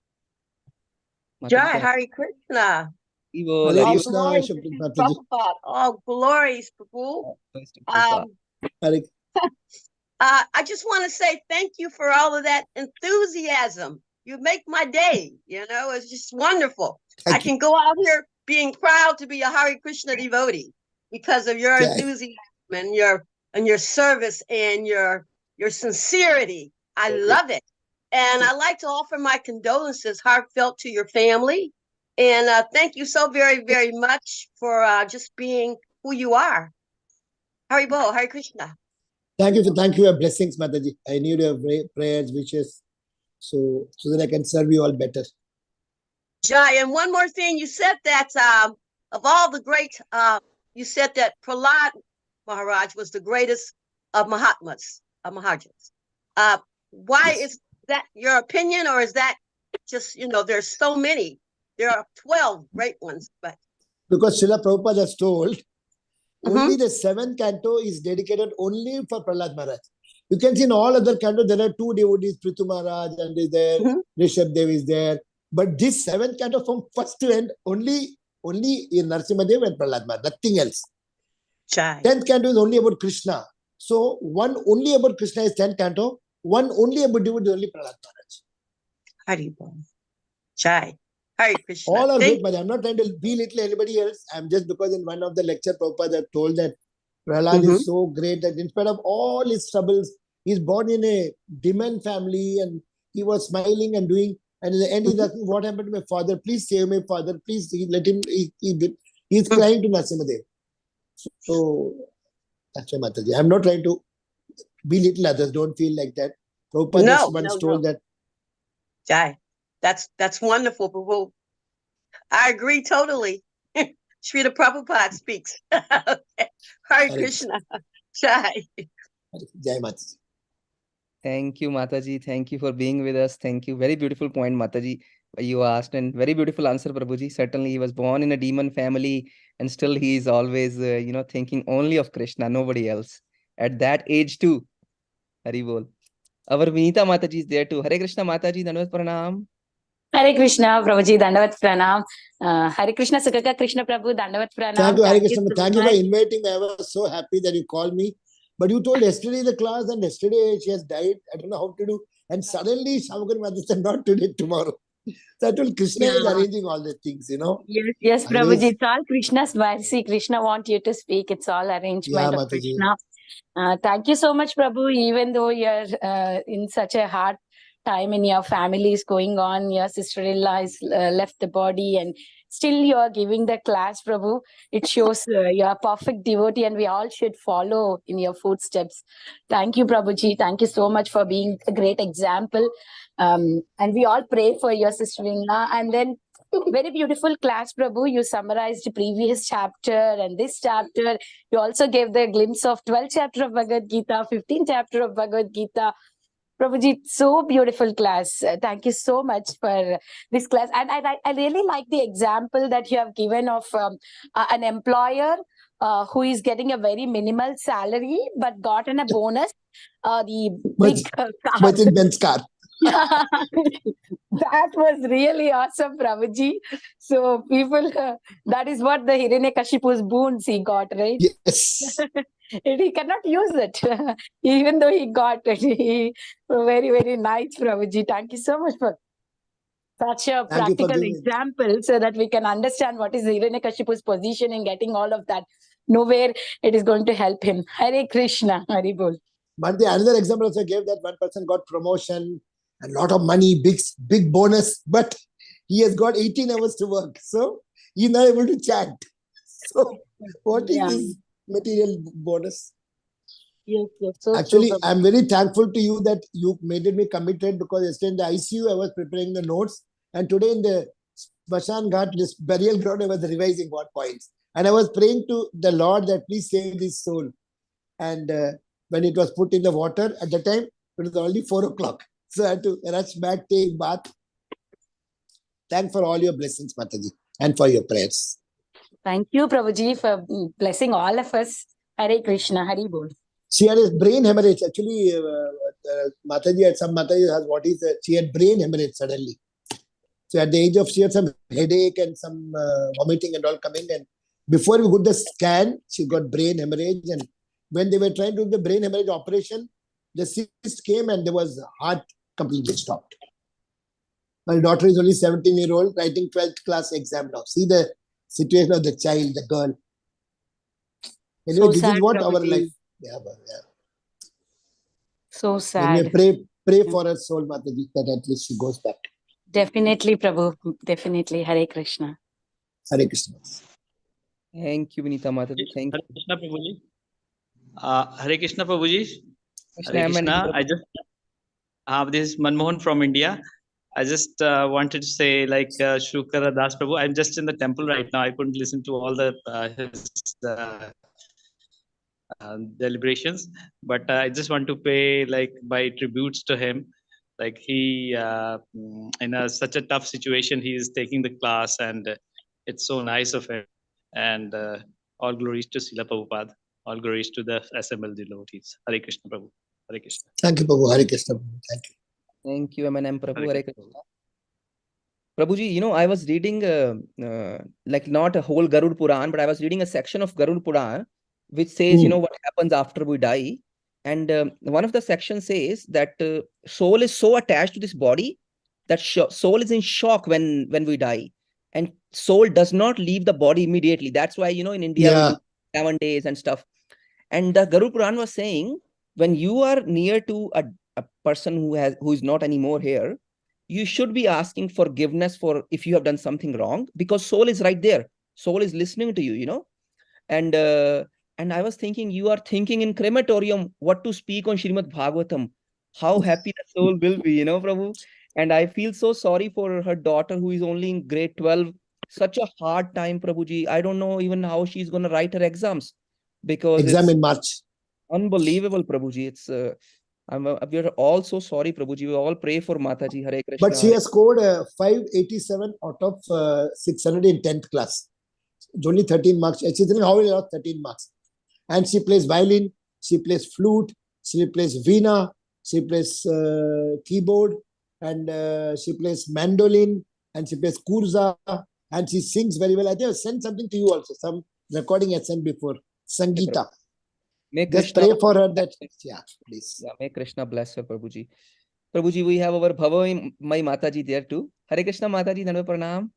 S11: Jai Hare Krishna.
S14: Hare
S13: Hare
S11: All
S13: Krishna,
S11: glories to
S13: Mataji.
S11: Prabhupada. All glories, Prabhu. I just want to say thank you for all of that enthusiasm. You make my day. It's just wonderful. I can go out here being proud to be a Hare Krishna devotee because of your enthusiasm and your service and your sincerity. I love it. And I'd like to offer my condolences heartfelt to your family. And thank you so very, very much for just being who you are. Hare Bo, Hare Krishna.
S13: Thank you for your blessings, Mataji. I need your prayers, wishes, so that I can serve you all better.
S11: Jai, and one more thing, you said that of all the great, you said that Prahlada Maharaj was the greatest of Mahatmas, of Maharajas. Why is that your opinion, or is that just, there's so many? There are 12 great ones, but
S13: because Srila Prabhupada has told, only the 7th canto is dedicated only for Prahlada Maharaj. You can see in all other cantos, there are 2 devotees, Prithu Maharaj and is there, Rishabh Dev is there. But this 7th canto from first to end, only in Narasimha Dev and Prahlada Maharaj, nothing else. 10th canto is only about Krishna. So one only about Krishna is 10th canto, one only about devotee is only Prahlada Maharaj.
S11: Haribol. Jai. Hare Krishna.
S13: All are great, but I'm not trying to belittle anybody else. I'm just because in one of the lecture, Prabhupada told that Prahlada is so great that in spite of all his troubles, he's born in a demand family and he was smiling and doing. And in the end, he's asking, what happened to my father? Please save my father. Please let him. He's crying to Narasimha. So that's why, Mataji. I'm not trying to belittle others. Don't feel like that. Prabhupada once told that.
S11: Jai. That's wonderful, Prabhu. I agree totally. Srila Prabhupada speaks. Okay. Hare Krishna. Jai.
S13: Jai Mataji.
S14: Thank you, Mataji. Thank you for being with us. Thank you. Very beautiful point, Mataji. You asked, and very beautiful answer, Prabhuji. Certainly, he was born in a demon family, and still he is always, thinking only of Krishna, nobody else. At that age too. Hari bol. Our Vinita Mataji is there too. Hare Krishna Mataji, Dandavat Pranam.
S16: Hare Krishna, Prabhuji, Dandavat Pranam. Hare Krishna, Sukhakara, Krishna Prabhu, Dandavat Pranam.
S13: Thank you, Hare Krishna. Thank you for inviting me. I was so happy that you called me. But you told yesterday the class and yesterday she has died. I don't know how to do. And suddenly, Shamakar Mataji said, not today, tomorrow. So I told Krishna is arranging all the things,
S16: Yes, Prabhuji, it's all Krishna's mercy. Krishna wants you to speak. It's all arrangement of Krishna. Thank you so much, Prabhu. Even though you're in such a hard time in your family is going on, your sister-in-law has left the body, and still you are giving the class, Prabhu. It shows you are a perfect devotee, and we all should follow in your footsteps. Thank you, Prabhuji. Thank you so much for being a great example. And we all pray for your sister-in-law. And then very beautiful class, Prabhu. You summarized the previous chapter and this chapter. You also gave the glimpse of 12th chapter of Bhagavad Gita, 15th chapter of Bhagavad Gita. Prabhuji, so beautiful class. Thank you so much for this class. And I really like the example that you have given of an employer who is getting a very minimal salary but got in a bonus. The big
S13: Mercedes-Benz car.
S16: That was really awesome, Prabhuji. So people, that is what the Hiranyakashipu's boons he got, right?
S13: Yes.
S16: And he cannot use it, even though he got it. Very, very nice, Prabhuji. Thank you so much for such a
S13: Thank you for
S16: practical
S13: giving.
S16: example so that we can understand what is Hiranyakashipu's position in getting all of that. Nowhere it is going to help him. Hare Krishna, Hari Bol.
S13: But the another example also gave that one person got promotion and lot of money, big bonus, but he has got 18 hours to work. So he's not able to chant. So what is this material bonus?
S16: Yes, so
S13: actually,
S16: true,
S13: I'm very thankful to you that you made me committed, because yesterday in the ICU, I was preparing the notes. And today in the Smashan Ghat, this burial ground, I was revising what points. And I was praying to the Lord that please save this soul. And when it was put in the water, at the time, it was only 4 o'clock. So I had to rush back, take bath. Thanks for all your blessings, Mataji, and for your prayers.
S16: Thank you, Prabhuji, for blessing all of us. Hare Krishna, Hari Bol.
S13: She had a brain hemorrhage. Actually, Mataji had some Mataji has what is that? She had brain hemorrhage suddenly. So at the age of, she had some headache and some vomiting and all coming. And before we got the scan, she got brain hemorrhage. And when they were trying to do the brain hemorrhage operation, the cyst came and there was heart completely stopped. My daughter is only 17-year-old, writing 12th class exam now. See the situation of the child, the girl. Anyway,
S16: So
S13: this
S16: sad,
S13: is what
S16: Prabhuji.
S13: our life.
S16: So
S13: Anyway,
S16: sad.
S13: pray for her soul, Mataji, that at least she goes back.
S16: Definitely, Prabhu. Definitely. Hare Krishna.
S13: Hare Krishna.
S14: Thank you, Vinita Mataji. Thank
S17: Hare
S14: you.
S17: Krishna, Prabhuji. Hare Krishna, Prabhuji.
S14: Krishna,
S17: Hare
S14: Amen.
S17: Krishna. I just, this is Manmohan from India. I just wanted to say, like Sukhakara Das Prabhu, I'm just in the temple right now. I couldn't listen to all the his deliberations, but I just want to pay like my tributes to him. Like he, in such a tough situation, he is taking the class, and it's so nice of him. And all glories to Srila Prabhupada. All glories to the assembled devotees. Hare Krishna, Prabhu. Hare Krishna.
S13: Thank you, Prabhu. Hare Krishna. Thank you.
S14: Thank you, Amen. Prabhu. Hare Krishna. Prabhuji, I was reading, like not a whole Garud Puran, but I was reading a section of Garud Puran, which says, what happens after we die. And one of the sections says that soul is so attached to this body that soul is in shock when we die. And soul does not leave the body immediately. That's why, in India, we do 7 days and stuff. And the Garud Puran was saying, when you are near to a person who is not anymore here, you should be asking forgiveness for if you have done something wrong, because soul is right there. Soul is listening to you, And I was thinking, you are thinking in crematorium what to speak on Srimad Bhagavatam. How happy the soul will be, Prabhu. And I feel so sorry for her daughter who is only in grade 12. Such a hard time, Prabhuji. I don't know even how she's going to write her exams, because
S13: exam
S14: it's
S13: in March.
S14: Unbelievable, Prabhuji. It's we are all so sorry, Prabhuji. We all pray for Mataji. Hare Krishna.
S13: But she has scored 587 out of 600 in 10th class. It's only 13 marks. She's doing how many 13 marks. And she plays violin, she plays flute, she plays veena, she plays keyboard, and she plays mandolin, and she plays kurza, and she sings very well. I think I've sent something to you also, some recording I sent before. Sangeeta.
S14: May
S13: Just
S14: Krishna
S13: pray for her that, please.
S14: Yeah, may Krishna bless her, Prabhuji. Prabhuji, we have our Bhavamai Mataji there too. Hare Krishna Mataji, Dandavat Pranam.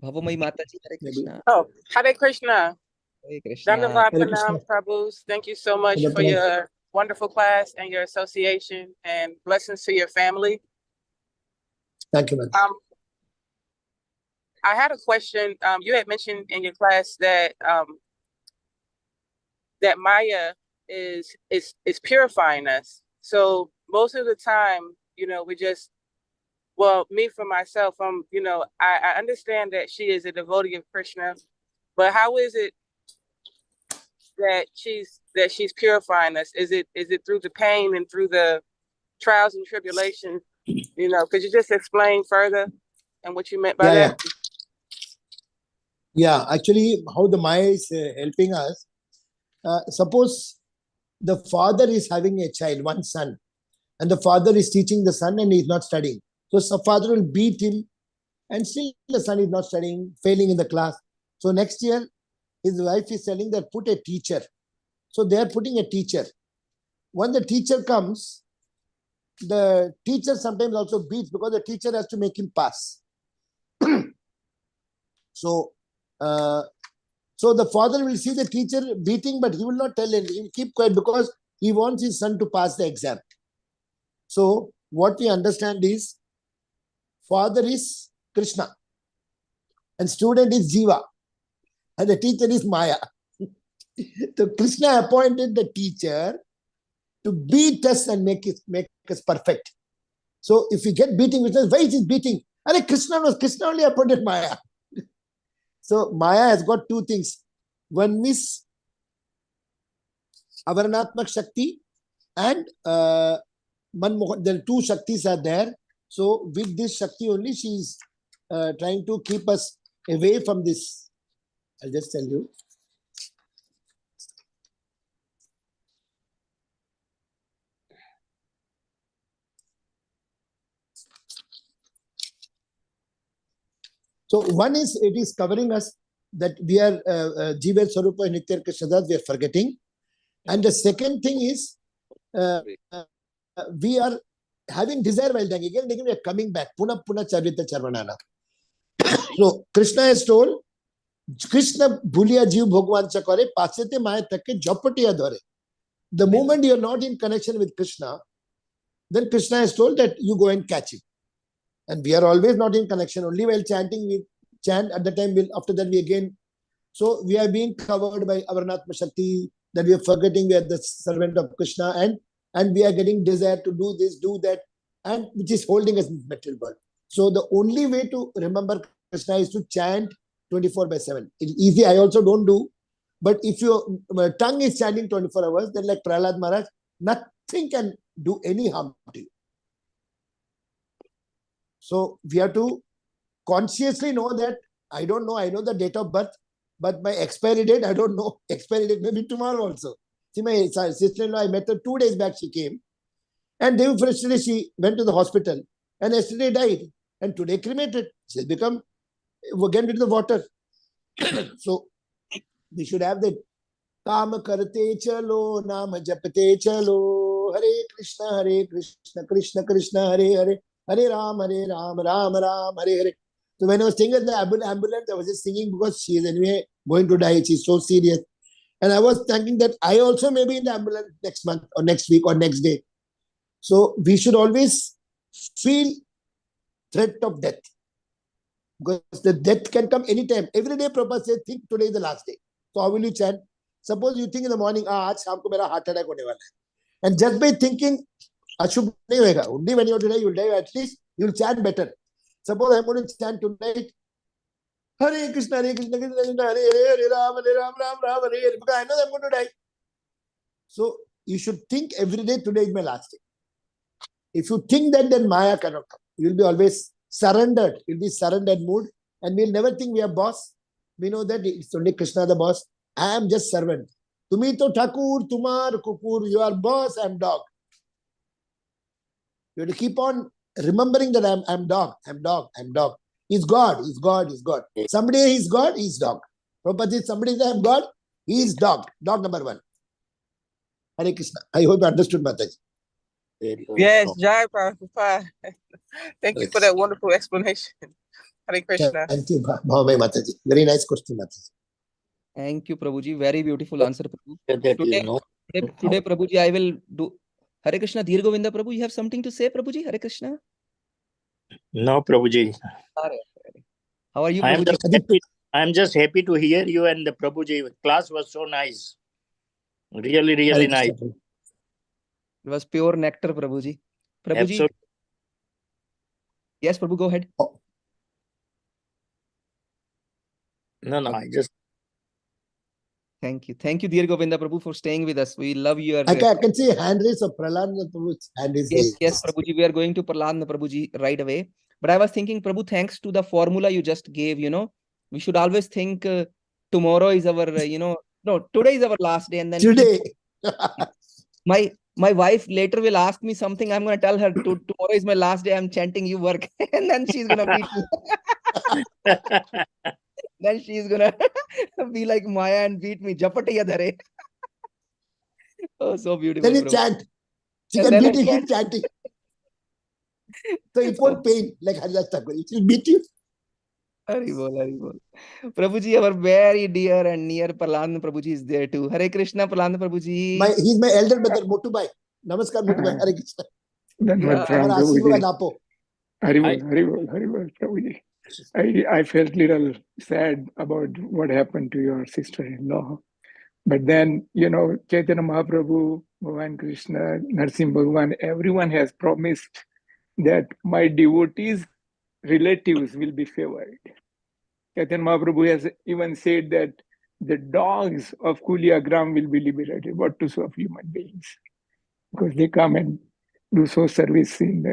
S14: Bhavamai Mataji, Hare Krishna.
S10: Oh, Hare Krishna.
S14: Hare Krishna.
S10: Dandavat Pranam, Prabhus. Thank you so much for your wonderful class and your association, and blessings to your family.
S13: Thank you, Mataji.
S10: I had a question. You had mentioned in your class that that Maya is purifying us. So most of the time, we just, well, me for myself, I understand that she is a devotee of Krishna, but how is it that she's purifying us? Is it through the pain and through the trials and tribulations? Could you just explain further and what you meant by that?
S13: Yeah, actually, how the Maya is helping us. suppose the father is having a child, one son, and the father is teaching the son and he is not studying. So the father will beat him, and still the son is not studying, failing in the class. So next year, his wife is telling that put a teacher. So they are putting a teacher. When the teacher comes, the teacher sometimes also beats because the teacher has to make him pass. So the father will see the teacher beating, but he will not tell him. He will keep quiet because he wants his son to pass the exam. So what we understand is, father is Krishna, and student is Jiva, and the teacher is Maya. So Krishna appointed the teacher to beat us and make us perfect. So if we get beating, we say, why is he beating? And Krishna only appointed Maya. So Maya has got two things. One is Avaranatmak Shakti and Manmohan. The two Shaktis are there. So with this Shakti only, she is trying to keep us away from this. I'll just tell you. So one is, it is covering us that we are Jiva Sarupa Nitya Krishnadas, we are forgetting. And the second thing is, we are having desire while dying. Again, we are coming back. Puna Puna Charvita Charvanana. So Krishna has told, Krishna Bhuliya Jiv Bhagwan Chakore, Pasete Maya Takke Jopatiya Dore. The moment you are not in connection with Krishna, then Krishna has told that you go and catch him. And we are always not in connection. Only while chanting, we chant. At the time, after that, we again. So we are being covered by Avaranatma Shakti, that we are forgetting we are the servant of Krishna, and we are getting desire to do this, do that, and which is holding us in the material world. So the only way to remember Krishna is to chant 24/7. It's easy. I also don't do. But if your tongue is chanting 24 hours, then like Prahlada Maharaj, nothing can do any harm to you. So we have to consciously know that, I don't know, I know the date of birth, but my expiry date, I don't know. Expiry date maybe tomorrow also. See, my sister-in-law, I met her 2 days back, she came. And day before yesterday, she went to the hospital. And yesterday died. And today cremated. She has become, again into the water. So we should have that. Kam karte chalo, naam japte chalo. Hare Krishna, Krishna Krishna, Hare Hare. Hare Ram, Ram Ram, Hare Hare. So when I was staying at the ambulance, I was just singing because she is anyway going to die. She's so serious. And I was thinking that I also may be in the ambulance next month or next week or next day. So we should always feel threat of death. Because the death can come anytime. Every day Prabhupada says, think today is the last day. So how will you chant? Suppose you think in the morning, aaj shaam ko mera heart attack hone wala hai. And just by thinking, Ashubh nahi hoega. Only when you die, you will die. At least you will chant better. Suppose I am going to chant tonight, Hare Krishna, Krishna Krishna, Hare Hare, Ram Ram Ram, Hare Hare. Because I know I am going to die. So you should think every day, today is my last day. If you think that, then Maya cannot come. You will be always surrendered. You will be surrendered mood. And we will never think we are boss. We know that it's only Krishna the boss. I am just servant. Tumi to Thakur, Tumar, Kukur. You are boss, I am dog. You have to keep on remembering that I'm dog, I'm dog, I'm dog. He's God, he's God, he's God. Somebody is God, he's dog. Prabhupada says somebody says I'm God, he is dog. Dog number 1. Hare Krishna. I hope you understood, Mataji.
S10: Yes, Jai Prabhupada. Thank you for that wonderful explanation. Hare Krishna.
S13: Thank you, Bhavamai Mataji. Very nice question, Mataji.
S14: Thank you, Prabhuji. Very beautiful answer, Prabhu. Today, Prabhuji, I will do. Hare Krishna, Dhir Govinda, Prabhu, you have something to say, Prabhuji? Hare Krishna.
S18: No, Prabhuji.
S14: How are you,
S18: I am
S14: Prabhuji?
S18: just happy to hear you, and the Prabhuji class was so nice. Really, really nice.
S14: It was pure nectar, Prabhuji. Prabhuji.
S18: Absolutely.
S14: Yes, Prabhu, go ahead.
S18: No, I just.
S14: Thank you. Thank you, Dhir Govinda Prabhu, for staying with us. We love your...
S13: I can see hand raise of Prahlada Prabhu's hand is raised.
S14: Yes, Prabhuji, we are going to Prahlada Prabhuji right away. But I was thinking, Prabhu, thanks to the formula you just gave, we should always think tomorrow is our, No, today is our last day, and then
S13: Today.
S14: my wife later will ask me something. I'm gonna tell her tomorrow is my last day. I'm chanting you work, and then she's gonna beat me. Then she's gonna be like Maya and beat me. Japatiya dhare. Oh, so beautiful.
S13: Then you
S14: Prabhu.
S13: chant. She
S14: And
S13: can
S14: then I
S13: beat you,
S14: chant.
S13: keep chanting. So it won't pain like Haridas Thakur. It will beat you.
S14: Hari bol, Hari bol. Prabhuji, our very dear and near Prahlada Prabhuji is there too. Hare Krishna, Prahlada Prabhuji.
S13: He's my elder brother, Motu Bhai. Namaskar, Motu Bhai. Hare Krishna.
S19: Dhanwad Pranam,
S13: Our Ashirwad Apo.
S19: Haribol, Prabhuji. I felt little sad about what happened to your sister-in-law. But then, Chaitanya Mahaprabhu, Bhagavan Krishna, Narsim Bhagavan, everyone has promised that my devotees' relatives will be favored. Chaitanya Mahaprabhu has even said that the dogs of Kuliagram will be liberated, what to say of human beings, because they come and do so service in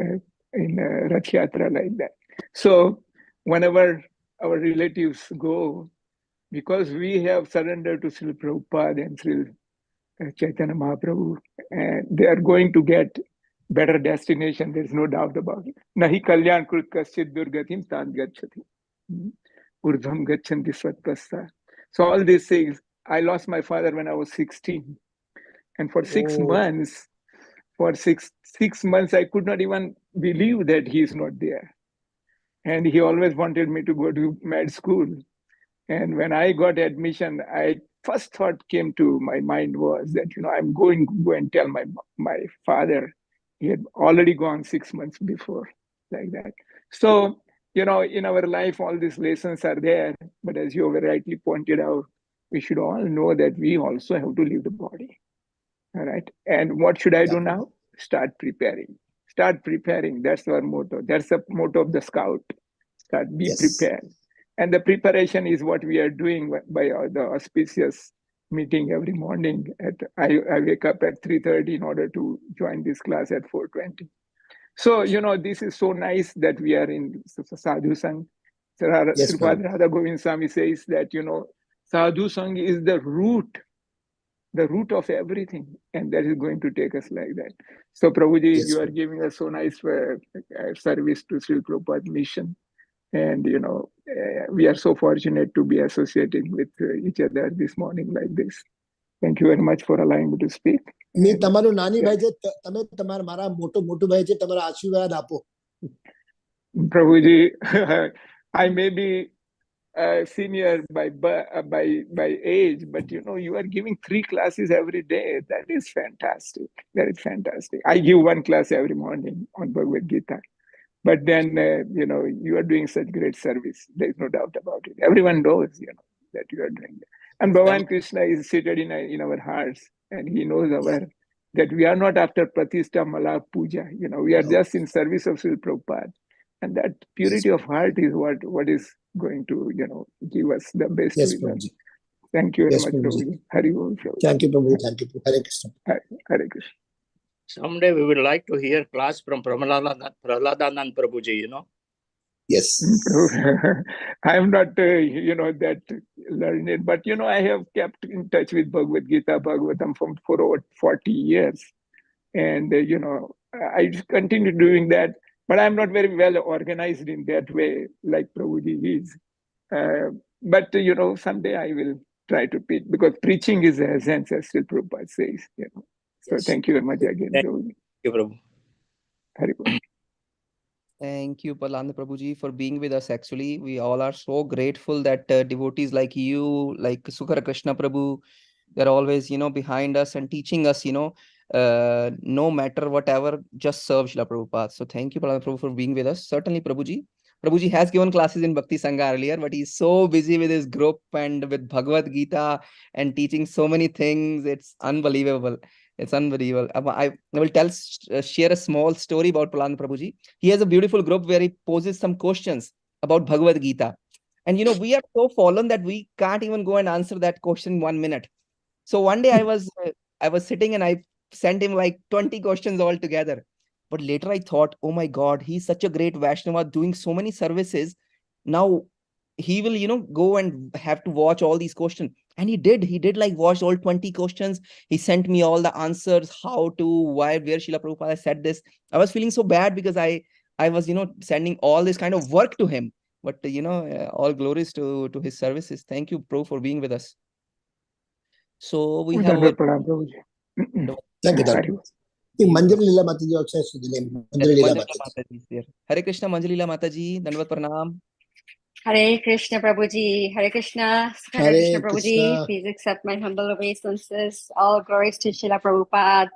S19: Rath Yatra like that. So whenever our relatives go, because we have surrendered to Srila Prabhupada and Srila Chaitanya Mahaprabhu, and they are going to get better destination. There's no doubt about it. Nahi kalyan krut kaschit durgatim tan gacchati. Urdhvam gacchanti svatpasta. So all these things, I lost my father when I was 16. And for 6 months, I could not even believe that he is not there. And he always wanted me to go to med school. And when I got admission, first thought came to my mind was that, I'm going to go and tell my father. He had already gone 6 months before, like that. So, in our life, all these lessons are there. But as you very rightly pointed out, we should all know that we also have to leave the body. All right. And what should I do now? Start preparing. Start preparing. That's our motto. That's the motto of the Scout. Be prepared. And the preparation is what we are doing by the auspicious meeting every morning. I wake up at 3:30 in order to join this class at 4:20. So, this is so nice that we are in Sadhu Sangh. Sripad Radha Govind Swami says that, Sadhu Sangh is the root of everything, and that is going to take us like that. So, Prabhuji, you are giving us so nice service to Srila Prabhupada mission. And, we are so fortunate to be associating with each other this morning like this. Thank you very much for allowing me to speak.
S13: Me tamaru nani bhai je, tame tamar mara motu bhai je, tamara ashirwad apo.
S19: Prabhuji, I may be senior by age, but you are giving 3 classes every day. That is fantastic. That is fantastic. I give 1 class every morning on Bhagavad Gita. But then, you are doing such great service. There is no doubt about it. Everyone knows, that you are doing that. And Bhagavan Krishna is seated in our hearts, and he knows that we are not after Pratishta Mala Puja. We are just in service of Srila Prabhupada. And that purity of heart is what is going to, give us the best result. Thank you very much, Prabhuji. Hari Bol, Prabhuji.
S13: Thank you, Prabhu. Thank you. Hare Krishna.
S19: Hare Krishna.
S18: Someday we would like to hear class from Prahlada Prabhuji,
S13: Yes.
S19: I am not, that learned, but, I have kept in touch with Bhagavad Gita, Bhagavatam for over 40 years. And, I continue doing that, but I'm not very well organized in that way, like Prabhuji is. But, someday I will try to preach, because preaching is the essence, as Srila Prabhupada says, So thank you very much again, Prabhuji.
S18: Thank you, Prabhu.
S19: Hari Bol.
S14: Thank you, Prahlada Prabhuji, for being with us. Actually, we all are so grateful that devotees like you, like Sukhakara Krishna Prabhu, they're always, behind us and teaching us, no matter whatever, just serve Srila Prabhupada. So thank you, Prahlada Prabhu, for being with us. Certainly, Prabhuji. Prabhuji has given classes in Bhakti Sangha earlier, but he's so busy with his group and with Bhagavad Gita and teaching so many things. It's unbelievable. It's unbelievable. I will share a small story about Prahlada Prabhuji. He has a beautiful group where he poses some questions about Bhagavad Gita. And, we are so fallen that we can't even go and answer that question in 1 minute. So one day I was sitting and I sent him like 20 questions all together. But later I thought, oh my God, he's such a great Vaishnava doing so many services. Now he will, go and have to watch all these questions. And he did like watch all 20 questions. He sent me all the answers, how to, why, where Srila Prabhupada said this. I was feeling so bad because I was, sending all this kind of work to him. But, all glories to his services. Thank you, Prabhu, for being with us. So we have our...
S19: Pranam, Prabhuji.
S13: Thank you, thank you. Manjari Leela Mataji also has the name. Manjari Leela Mataji
S14: is there. Hare Krishna, Manjari Leela Mataji. Dandavat Pranam.
S3: Hare Krishna Prabhuji, Hare Krishna, Hare Krishna Prabhuji, please accept my humble obeisances. All glories to Srila Prabhupada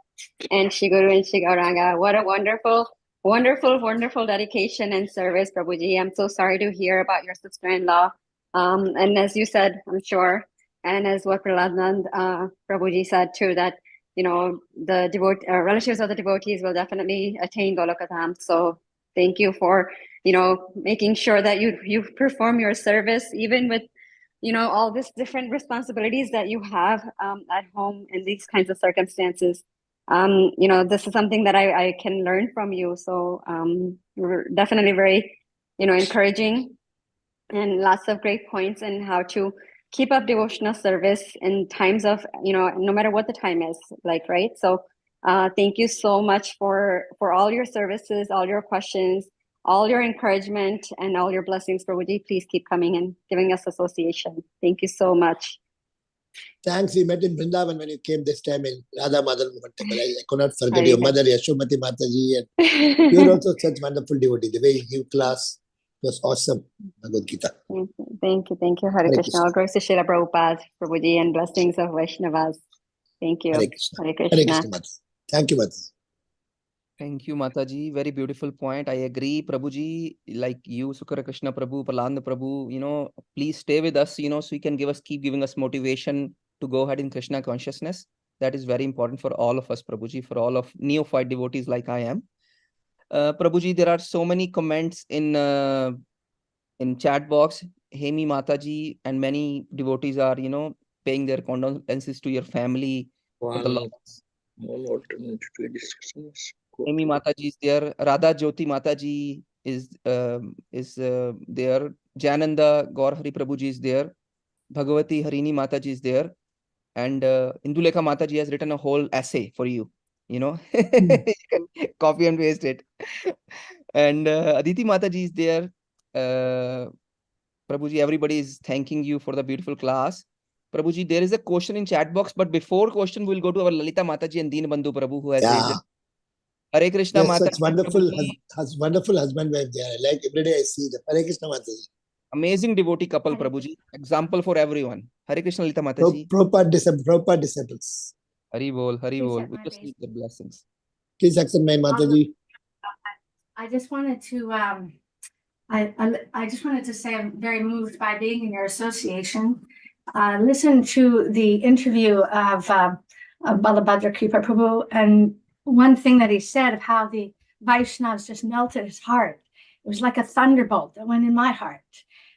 S3: and Shri Guru and Shri Gauranga. What a wonderful, wonderful, wonderful dedication and service, Prabhuji. I'm so sorry to hear about your sister-in-law. And as you said, I'm sure, and as what Prahlada Prabhuji said too, that the relatives of the devotees will definitely attain Golokadham. So thank you for making sure that you perform your service even with all these different responsibilities that you have at home in these kinds of circumstances. This is something that I can learn from you. So we're definitely very encouraging, and lots of great points in how to keep up devotional service in times of no matter what the time is like, right? So thank you so much for all your services, all your questions, all your encouragement, and all your blessings. Prabhuji, please keep coming and giving us association. Thank you so much.
S13: Thanks. We met in Vrindavan when you came this time in Radha Madan Temple. I could not forget your mother, Yashomati Mataji, and you're also such wonderful devotee. The way you give class was awesome. Bhagavad Gita.
S3: Thank you. Hare Krishna. All glories to Srila Prabhupada, Prabhuji, and blessings of Vaishnavas. Thank you.
S13: Hare Krishna.
S3: Hare Krishna.
S13: Hare Krishna, Mataji. Thank you, Mataji.
S14: Thank you, Mataji. Very beautiful point. I agree, Prabhuji. Like you, Sukhakara Krishna Prabhu, Prahlada Prabhu, please stay with us, so you can keep giving us motivation to go ahead in Krishna consciousness. That is very important for all of us, Prabhuji, for all of neophyte devotees like I am. Prabhuji, there are so many comments in chat box. Hemi Mataji and many devotees are, paying their condolences to your family for the loss. Amy Mataji is there. Radha Jyoti Mataji is there. Jananda Gaur Hari Prabhuji is there. Bhagavati Harini Mataji is there. And Indulekha Mataji has written a whole essay for you. You can copy and paste it. And Aditi Mataji is there. Prabhuji, everybody is thanking you for the beautiful class. Prabhuji, there is a question in chat box, but before question, we'll go to our Lalita Mataji and Deen Bandhu Prabhu who has raised it. Hare Krishna,
S13: yes,
S14: Mataji.
S13: such wonderful, wonderful husband wife there. Like every day I see them. Hare Krishna, Mataji.
S14: Amazing devotee couple, Prabhuji. Example for everyone. Hare Krishna, Lalita Mataji.
S13: Prabhupada disciples.
S14: Hari bol, Hari bol. We just need the blessings.
S13: Please accept my Mataji.
S20: I just wanted to I just wanted to say I'm very moved by being in your association. Listen to the interview of Balabhadra Kripa Prabhu, and one thing that he said of how the Vaishnavas just melted his heart. It was like a thunderbolt that went in my heart.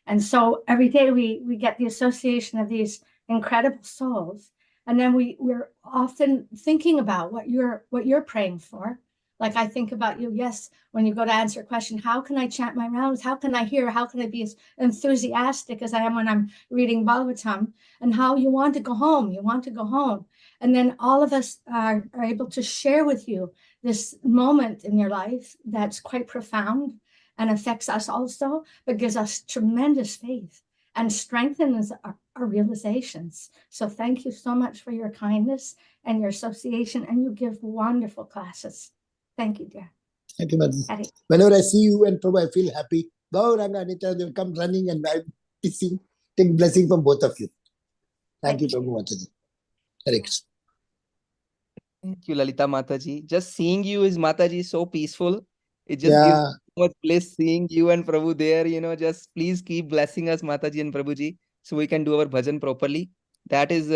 S20: And so every day we get the association of these incredible souls, and then we're often thinking about what you're praying for. Like I think about you, yes, when you go to answer a question, how can I chant my rounds? How can I hear? How can I be as enthusiastic as I am when I'm reading Bhagavatam? And how you want to go home. You want to go home. And then all of us are able to share with you this moment in your life that's quite profound and affects us also, but gives us tremendous faith and strengthens our realizations. So thank you so much for your kindness and your association, and you give wonderful classes. Thank you, dear.
S13: Thank you, Mataji. Whenever I see you and Prabhu, I feel happy. Gauranga, Anita, they'll come running and I'll take blessing from both of you. Thank you, Prabhu, Mataji. Hare Krishna.
S14: Thank you, Lalita Mataji. Just seeing you is Mataji so peaceful. It just gives so much bliss seeing you and Prabhu there. Just please keep blessing us, Mataji and Prabhuji, so we can do our bhajan properly. That is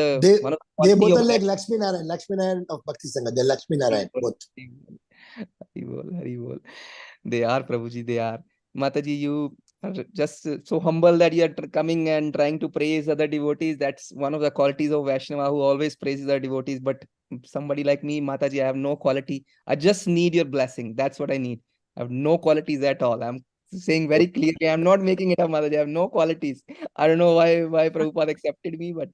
S14: one of the
S13: they both are like Lakshmi Narayan of Bhakti Sangha. They're Lakshmi Narayan, both.
S14: Hari bol. They are, Prabhuji, they are. Mataji, you are just so humble that you are coming and trying to praise other devotees. That's one of the qualities of Vaishnava, who always praises other devotees. But somebody like me, Mataji, I have no quality. I just need your blessing. That's what I need. I have no qualities at all. I'm saying very clearly, I'm not making it up, Mataji. I have no qualities. I don't know why Prabhupada accepted me, but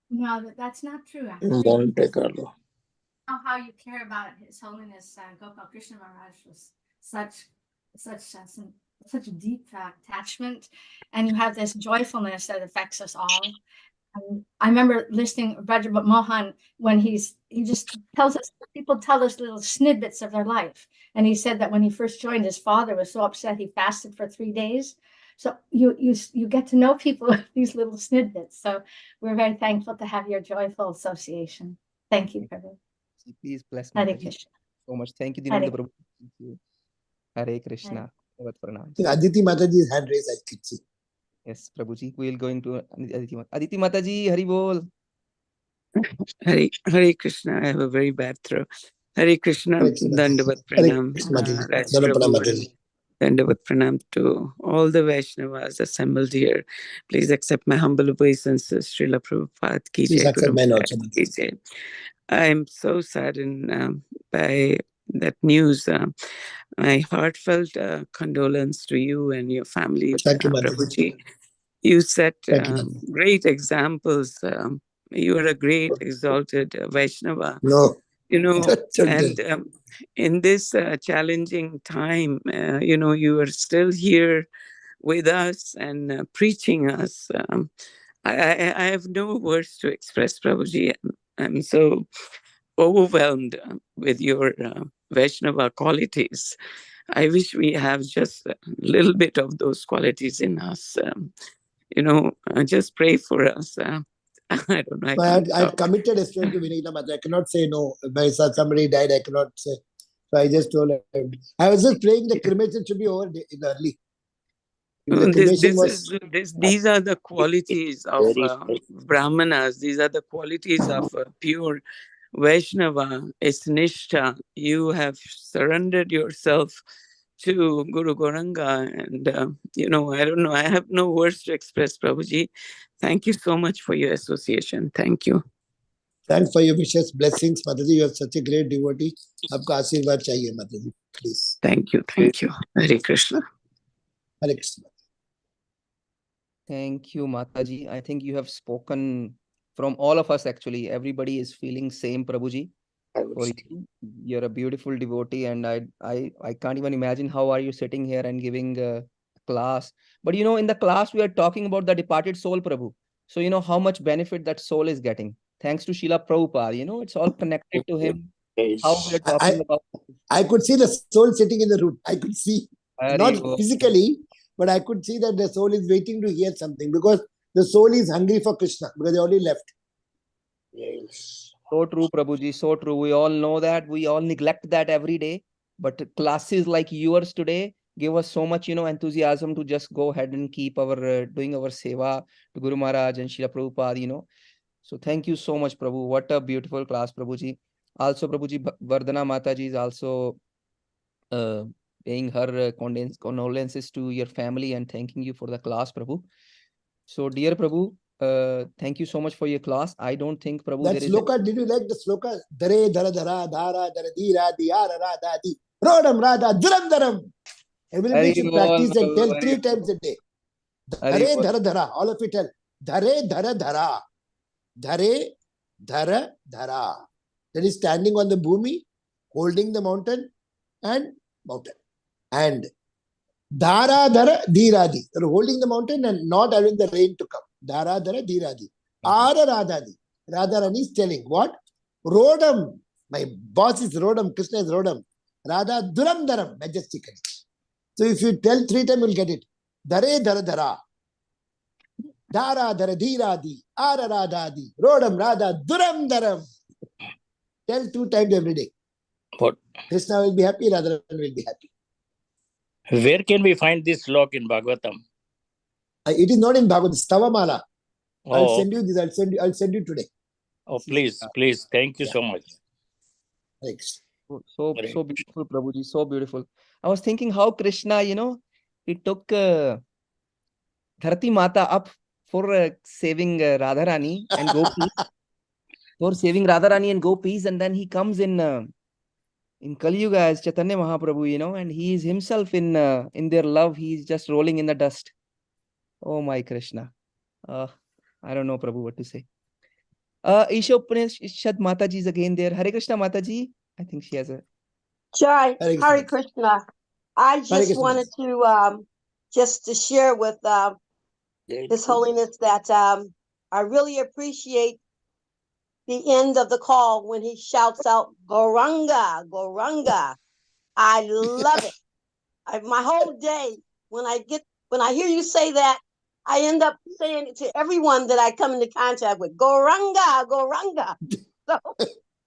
S20: No, that's not true.
S18: Monte Carlo.
S20: How you care about His Holiness Gopal Krishna Maharaj was such a deep attachment, and you have this joyfulness that affects us all. I remember listening to Raja Mohan when he just tells us, people tell us little snippets of their life. And he said that when he first joined, his father was so upset he fasted for 3 days. So you get to know people with these little snippets. So we're very thankful to have your joyful association. Thank you, Prabhu.
S14: Please bless
S20: Hare
S14: Mataji
S20: Krishna.
S14: so much. Thank you,
S20: Hare
S14: Dinanda Prabhu. Thank you. Hare Krishna.
S13: Aditi Mataji's hand raised, I could see.
S14: Yes, Prabhuji. We will go into Aditi Mataji. Hari Bol.
S2: Hare Krishna. I have a very bad throat. Hare Krishna. Dandavat Pranam. Raj Prabhu. Dandavat Pranam to all the Vaishnavas assembled here. Please accept my humble obeisances. Srila Prabhupada ki jai, Guru Maharaj ki jai. I am so saddened by that news. My heartfelt condolence to you and your family, Prabhuji. You set great examples. You are a great exalted Vaishnava.
S13: No.
S2: You know, and in this challenging time, you are still here with us and preaching us. I have no words to express, Prabhuji. I'm so overwhelmed with your Vaishnava qualities. I wish we have just a little bit of those qualities in us. Just pray for us. I don't know.
S13: I committed yesterday to Vinita Mata. I cannot say no. By somebody died, I cannot say. So I just told her. I was just praying the cremation should be over early.
S2: These are the qualities of Brahmanas. These are the qualities of pure Vaishnava. It's Nishtha. You have surrendered yourself to Guru Gauranga. And, I don't know. I have no words to express, Prabhuji. Thank you so much for your association. Thank you.
S13: Thanks for your wishes, blessings, Mataji. You are such a great devotee. Aapka Aashirwad chahiye, Mataji. Please.
S2: Thank you. Thank you. Hare Krishna.
S13: Hare Krishna.
S14: Thank you, Mataji. I think you have spoken from all of us, actually. Everybody is feeling same, Prabhuji. For you. You're a beautiful devotee, and I can't even imagine how are you sitting here and giving a class. But in the class we are talking about the departed soul, Prabhu. So how much benefit that soul is getting. Thanks to Srila Prabhupada, it's all connected to him. How we are talking about.
S13: I could see the soul sitting in the room. I could see, not physically, but I could see that the soul is waiting to hear something because the soul is hungry for Krishna because they already left.
S14: Yes. So true, Prabhuji. So true. We all know that. We all neglect that every day. But classes like yours today give us so much, enthusiasm to just go ahead and keep our doing our seva to Guru Maharaj and Srila Prabhupada, So thank you so much, Prabhu. What a beautiful class, Prabhuji. Also, Prabhuji, Vardhana Mataji is also paying her condolences to your family and thanking you for the class, Prabhu. So, dear Prabhu, thank you so much for your class. I don't think, Prabhu,
S13: that sloka, did you like the sloka? Dare dhara dhara dhara dhara dhira diyara radha di rodam radha duram daram. Everybody should practice and tell 3 times a day. Dhare dhara dhara. All of you tell. Dhare dhara dhara. Dhare dhara dhara. That is standing on the bhumi, holding the mountain and mountain. And dhara dhara dhiradi. They are holding the mountain and not having the rain to come. Dhara dhara dhiradi. Ara radhadi. Radharani is telling what? Rodam. My boss is Rodam. Krishna is Rodam. Radha duram dharam. Majestically. So if you tell 3 times, you'll get it. Dhare dhara dhara. Dhara dhara dhiradi. Ara radhadi. Rodam radha duram dharam. Tell 2 times every day.
S18: What?
S13: Krishna will be happy, Radharani will be happy.
S18: Where can we find this slok in Bhagavatam?
S13: It is not in Bhagavad, Stavamala.
S18: Oh.
S13: I'll send you this. I'll send you today.
S18: Oh, please. Thank you so much.
S13: Thanks.
S14: So beautiful, Prabhuji. So beautiful. I was thinking how Krishna, he took Dharati Mata up for saving Radharani and Gopis. For saving Radharani and Gopis, and then he comes in Kali Yuga as Chaitanya Mahaprabhu, and he is himself in their love. He is just rolling in the dust. Oh my Krishna. I don't know, Prabhu, what to say. Isha Upanishad Mataji is again there. Hare Krishna Mataji. I think she has a...
S11: Jai,
S13: Hare
S11: Hare Krishna. I just
S13: Krishna.
S11: wanted to just to share with His Holiness that I really appreciate the end of the call when he shouts out Goranga, Goranga. I love it. My whole day when I hear you say that, I end up saying it to everyone that I come into contact with. Goranga, Goranga. So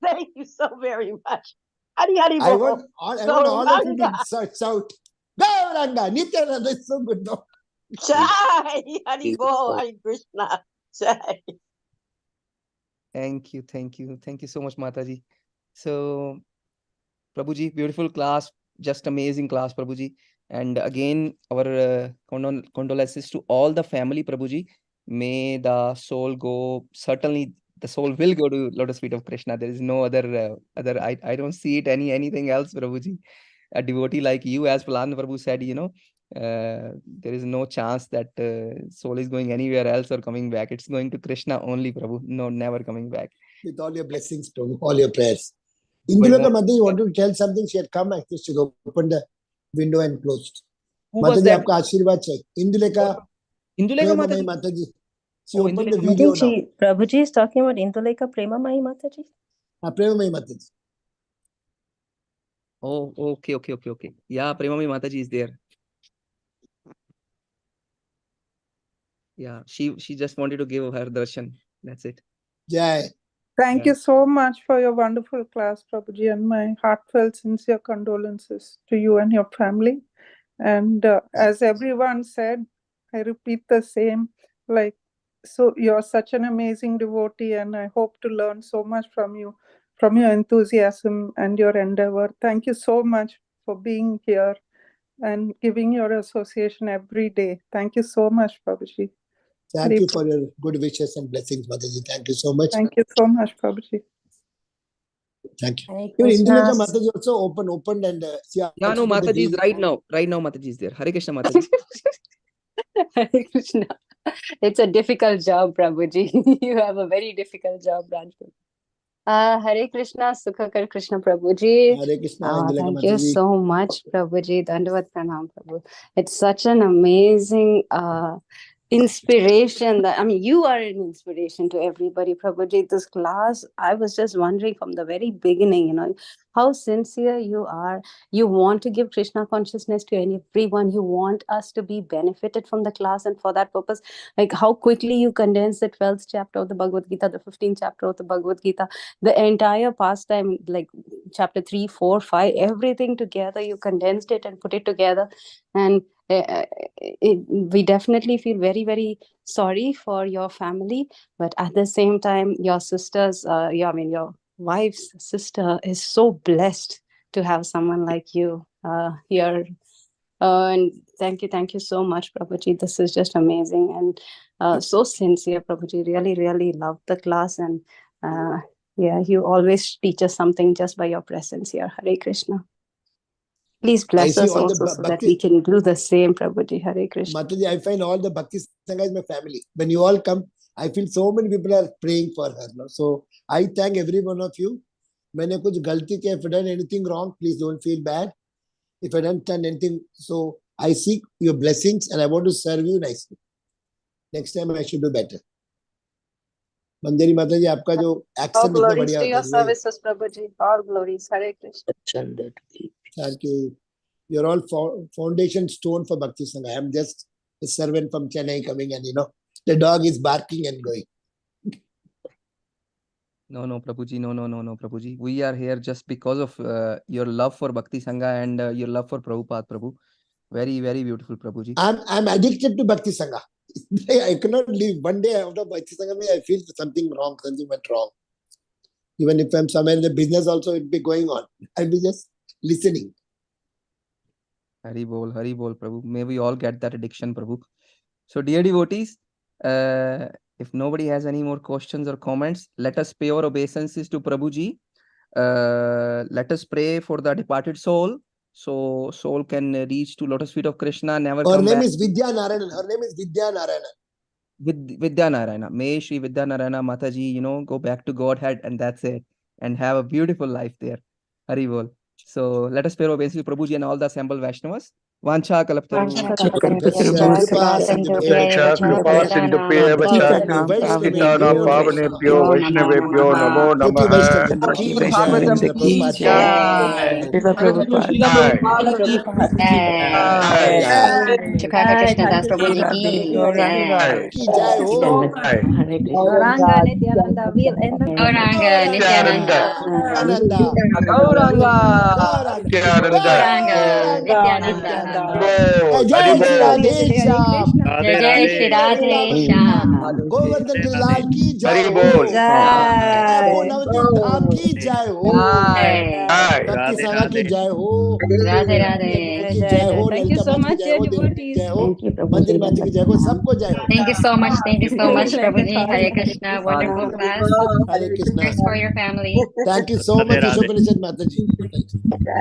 S11: thank you so very much. Hari Hari
S13: I
S11: Bol.
S13: want all of you to shout Gauranga. Nityananda is so good now.
S11: Jai Hari Bol, Hari Krishna. Jai.
S14: Thank you so much, Mataji. So, Prabhuji, beautiful class, just amazing class, Prabhuji. And again, our condolences to all the family, Prabhuji. May the soul go, certainly the soul will go to lotus feet of Krishna. There is no other, I don't see it anything else, Prabhuji. A devotee like you, as Prahlada Prabhu said, there is no chance that soul is going anywhere else or coming back. It's going to Krishna only, Prabhu. No, never coming back.
S13: With all your blessings, Prabhu, all your prayers. Induleka Mataji, you wanted to tell something? She had come, actually, she opened the window and closed. Mataji, aapka Ashirwad chahiye. Induleka Mataji. She opened the video now.
S1: Prabhuji is talking about Induleka Premamai Mataji.
S13: Premamai Mataji.
S14: Oh, okay. Yeah, Premamai Mataji is there. Yeah, she just wanted to give her darshan. That's it.
S13: Jai.
S21: Thank you so much for your wonderful class, Prabhuji, and my heartfelt, sincere condolences to you and your family. And as everyone said, I repeat the same, so you're such an amazing devotee, and I hope to learn so much from you, from your enthusiasm and your endeavor. Thank you so much for being here and giving your association every day. Thank you so much, Prabhuji.
S13: Thank you for your good wishes and blessings, Mataji. Thank you so much.
S21: Thank you so much, Prabhuji.
S13: Thank you. Even Induleka Mataji also opened and
S14: yeah, no, Mataji is right now. Right now, Mataji is there. Hare Krishna, Mataji.
S1: Hare Krishna. It's a difficult job, Prabhuji. You have a very difficult job, Ranjan. Hare Krishna, Sukhakara Krishna Prabhuji.
S13: Hare Krishna,
S1: thank you so much, Prabhuji. Dandavat Pranam, Prabhu. It's such an amazing inspiration you are an inspiration to everybody, Prabhuji. This class, I was just wondering from the very beginning, how sincere you are. You want to give Krishna consciousness to everyone. You want us to be benefited from the class, and for that purpose, how quickly you condense the 12th chapter of the Bhagavad Gita, the 15th chapter of the Bhagavad Gita, the entire pastime, chapter 3, 4, 5, everything together. You condensed it and put it together, and we definitely feel very, very sorry for your family, but at the same time, your sister's, your wife's sister is so blessed to have someone like you here. And thank you so much, Prabhuji. This is just amazing and so sincere, Prabhuji. Really, really love the class, and you always teach us something just by your presence here. Hare Krishna. Please bless us also so that we can do the same, Prabhuji. Hare Krishna.
S13: Mataji, I find all the Bhakti Sangha is my family. When you all come, I feel so many people are praying for her. No? So I thank every one of you. Maine kuch galti kiya, if I done anything wrong, please don't feel bad. If I done anything, so I seek your blessings and I want to serve you nicely. Next time I should do better. Mandari Mataji, आपका जो accent इतना बढ़िया होता है. All glories to your
S1: services, Prabhuji. All glories. Hare Krishna.
S13: Thank you. You're all foundation stone for Bhakti Sangha. I'm just a servant from Chennai coming, and the dog is barking and going.
S14: No, Prabhuji. No, Prabhuji. We are here just because of your love for Bhakti Sangha and your love for Prabhupada, Prabhu. Very, very beautiful, Prabhuji.
S13: I'm addicted to Bhakti Sangha. I cannot live. One day after Bhakti Sangha, I feel something wrong, something went wrong. Even if I'm somewhere in the business also, it'd be going on. I'll be just listening.
S14: Hari Bol, Prabhu. May we all get that addiction, Prabhu. So, dear devotees, if nobody has any more questions or comments, let us pay our obeisances to Prabhuji. Let us pray for the departed soul, so soul can reach to lotus feet of Krishna, never come back.
S13: Her name is Vidya Narayanan.
S14: Vidyanarayana. May Shri Vidyanarayana Mataji, you know, go back to Godhead, and that's it. And have a beautiful life there. Hari bol. So let us pay our obeisances to Prabhuji and all the assembled Vaishnavas. Vancha kalaptaru.
S18: Kripa sindhubhya vacha patitana pavanebhyo Vaishnavebhyo namo namaha.
S14: Bhagavatam ki jai.
S3: Sukhakara Krishna Das Prabhuji ki jai.
S4: Gauranga Nityananda, we'll end the
S3: Gauranga Nityananda.
S14: Gauranga.
S3: Gauranga Nityananda.
S13: Jai Shri Radhe Shyam.
S3: Jai Shri Radhe Shyam.
S13: Govardhan Leela की जय हो। वो नवदीप धाम की जय हो। भक्ति संघ की जय हो।
S3: राधे राधे
S13: की जय हो। ललिता माता की जय हो। देवी की जय हो। मंदिर माता की जय हो। सबको जय हो।
S3: Thank you so much. Thank you so much, Prabhuji. Hare Krishna. Wonderful class.
S13: Hare Krishna.
S3: Prayers for your family.
S13: Thank you so much, Ashok Maataji.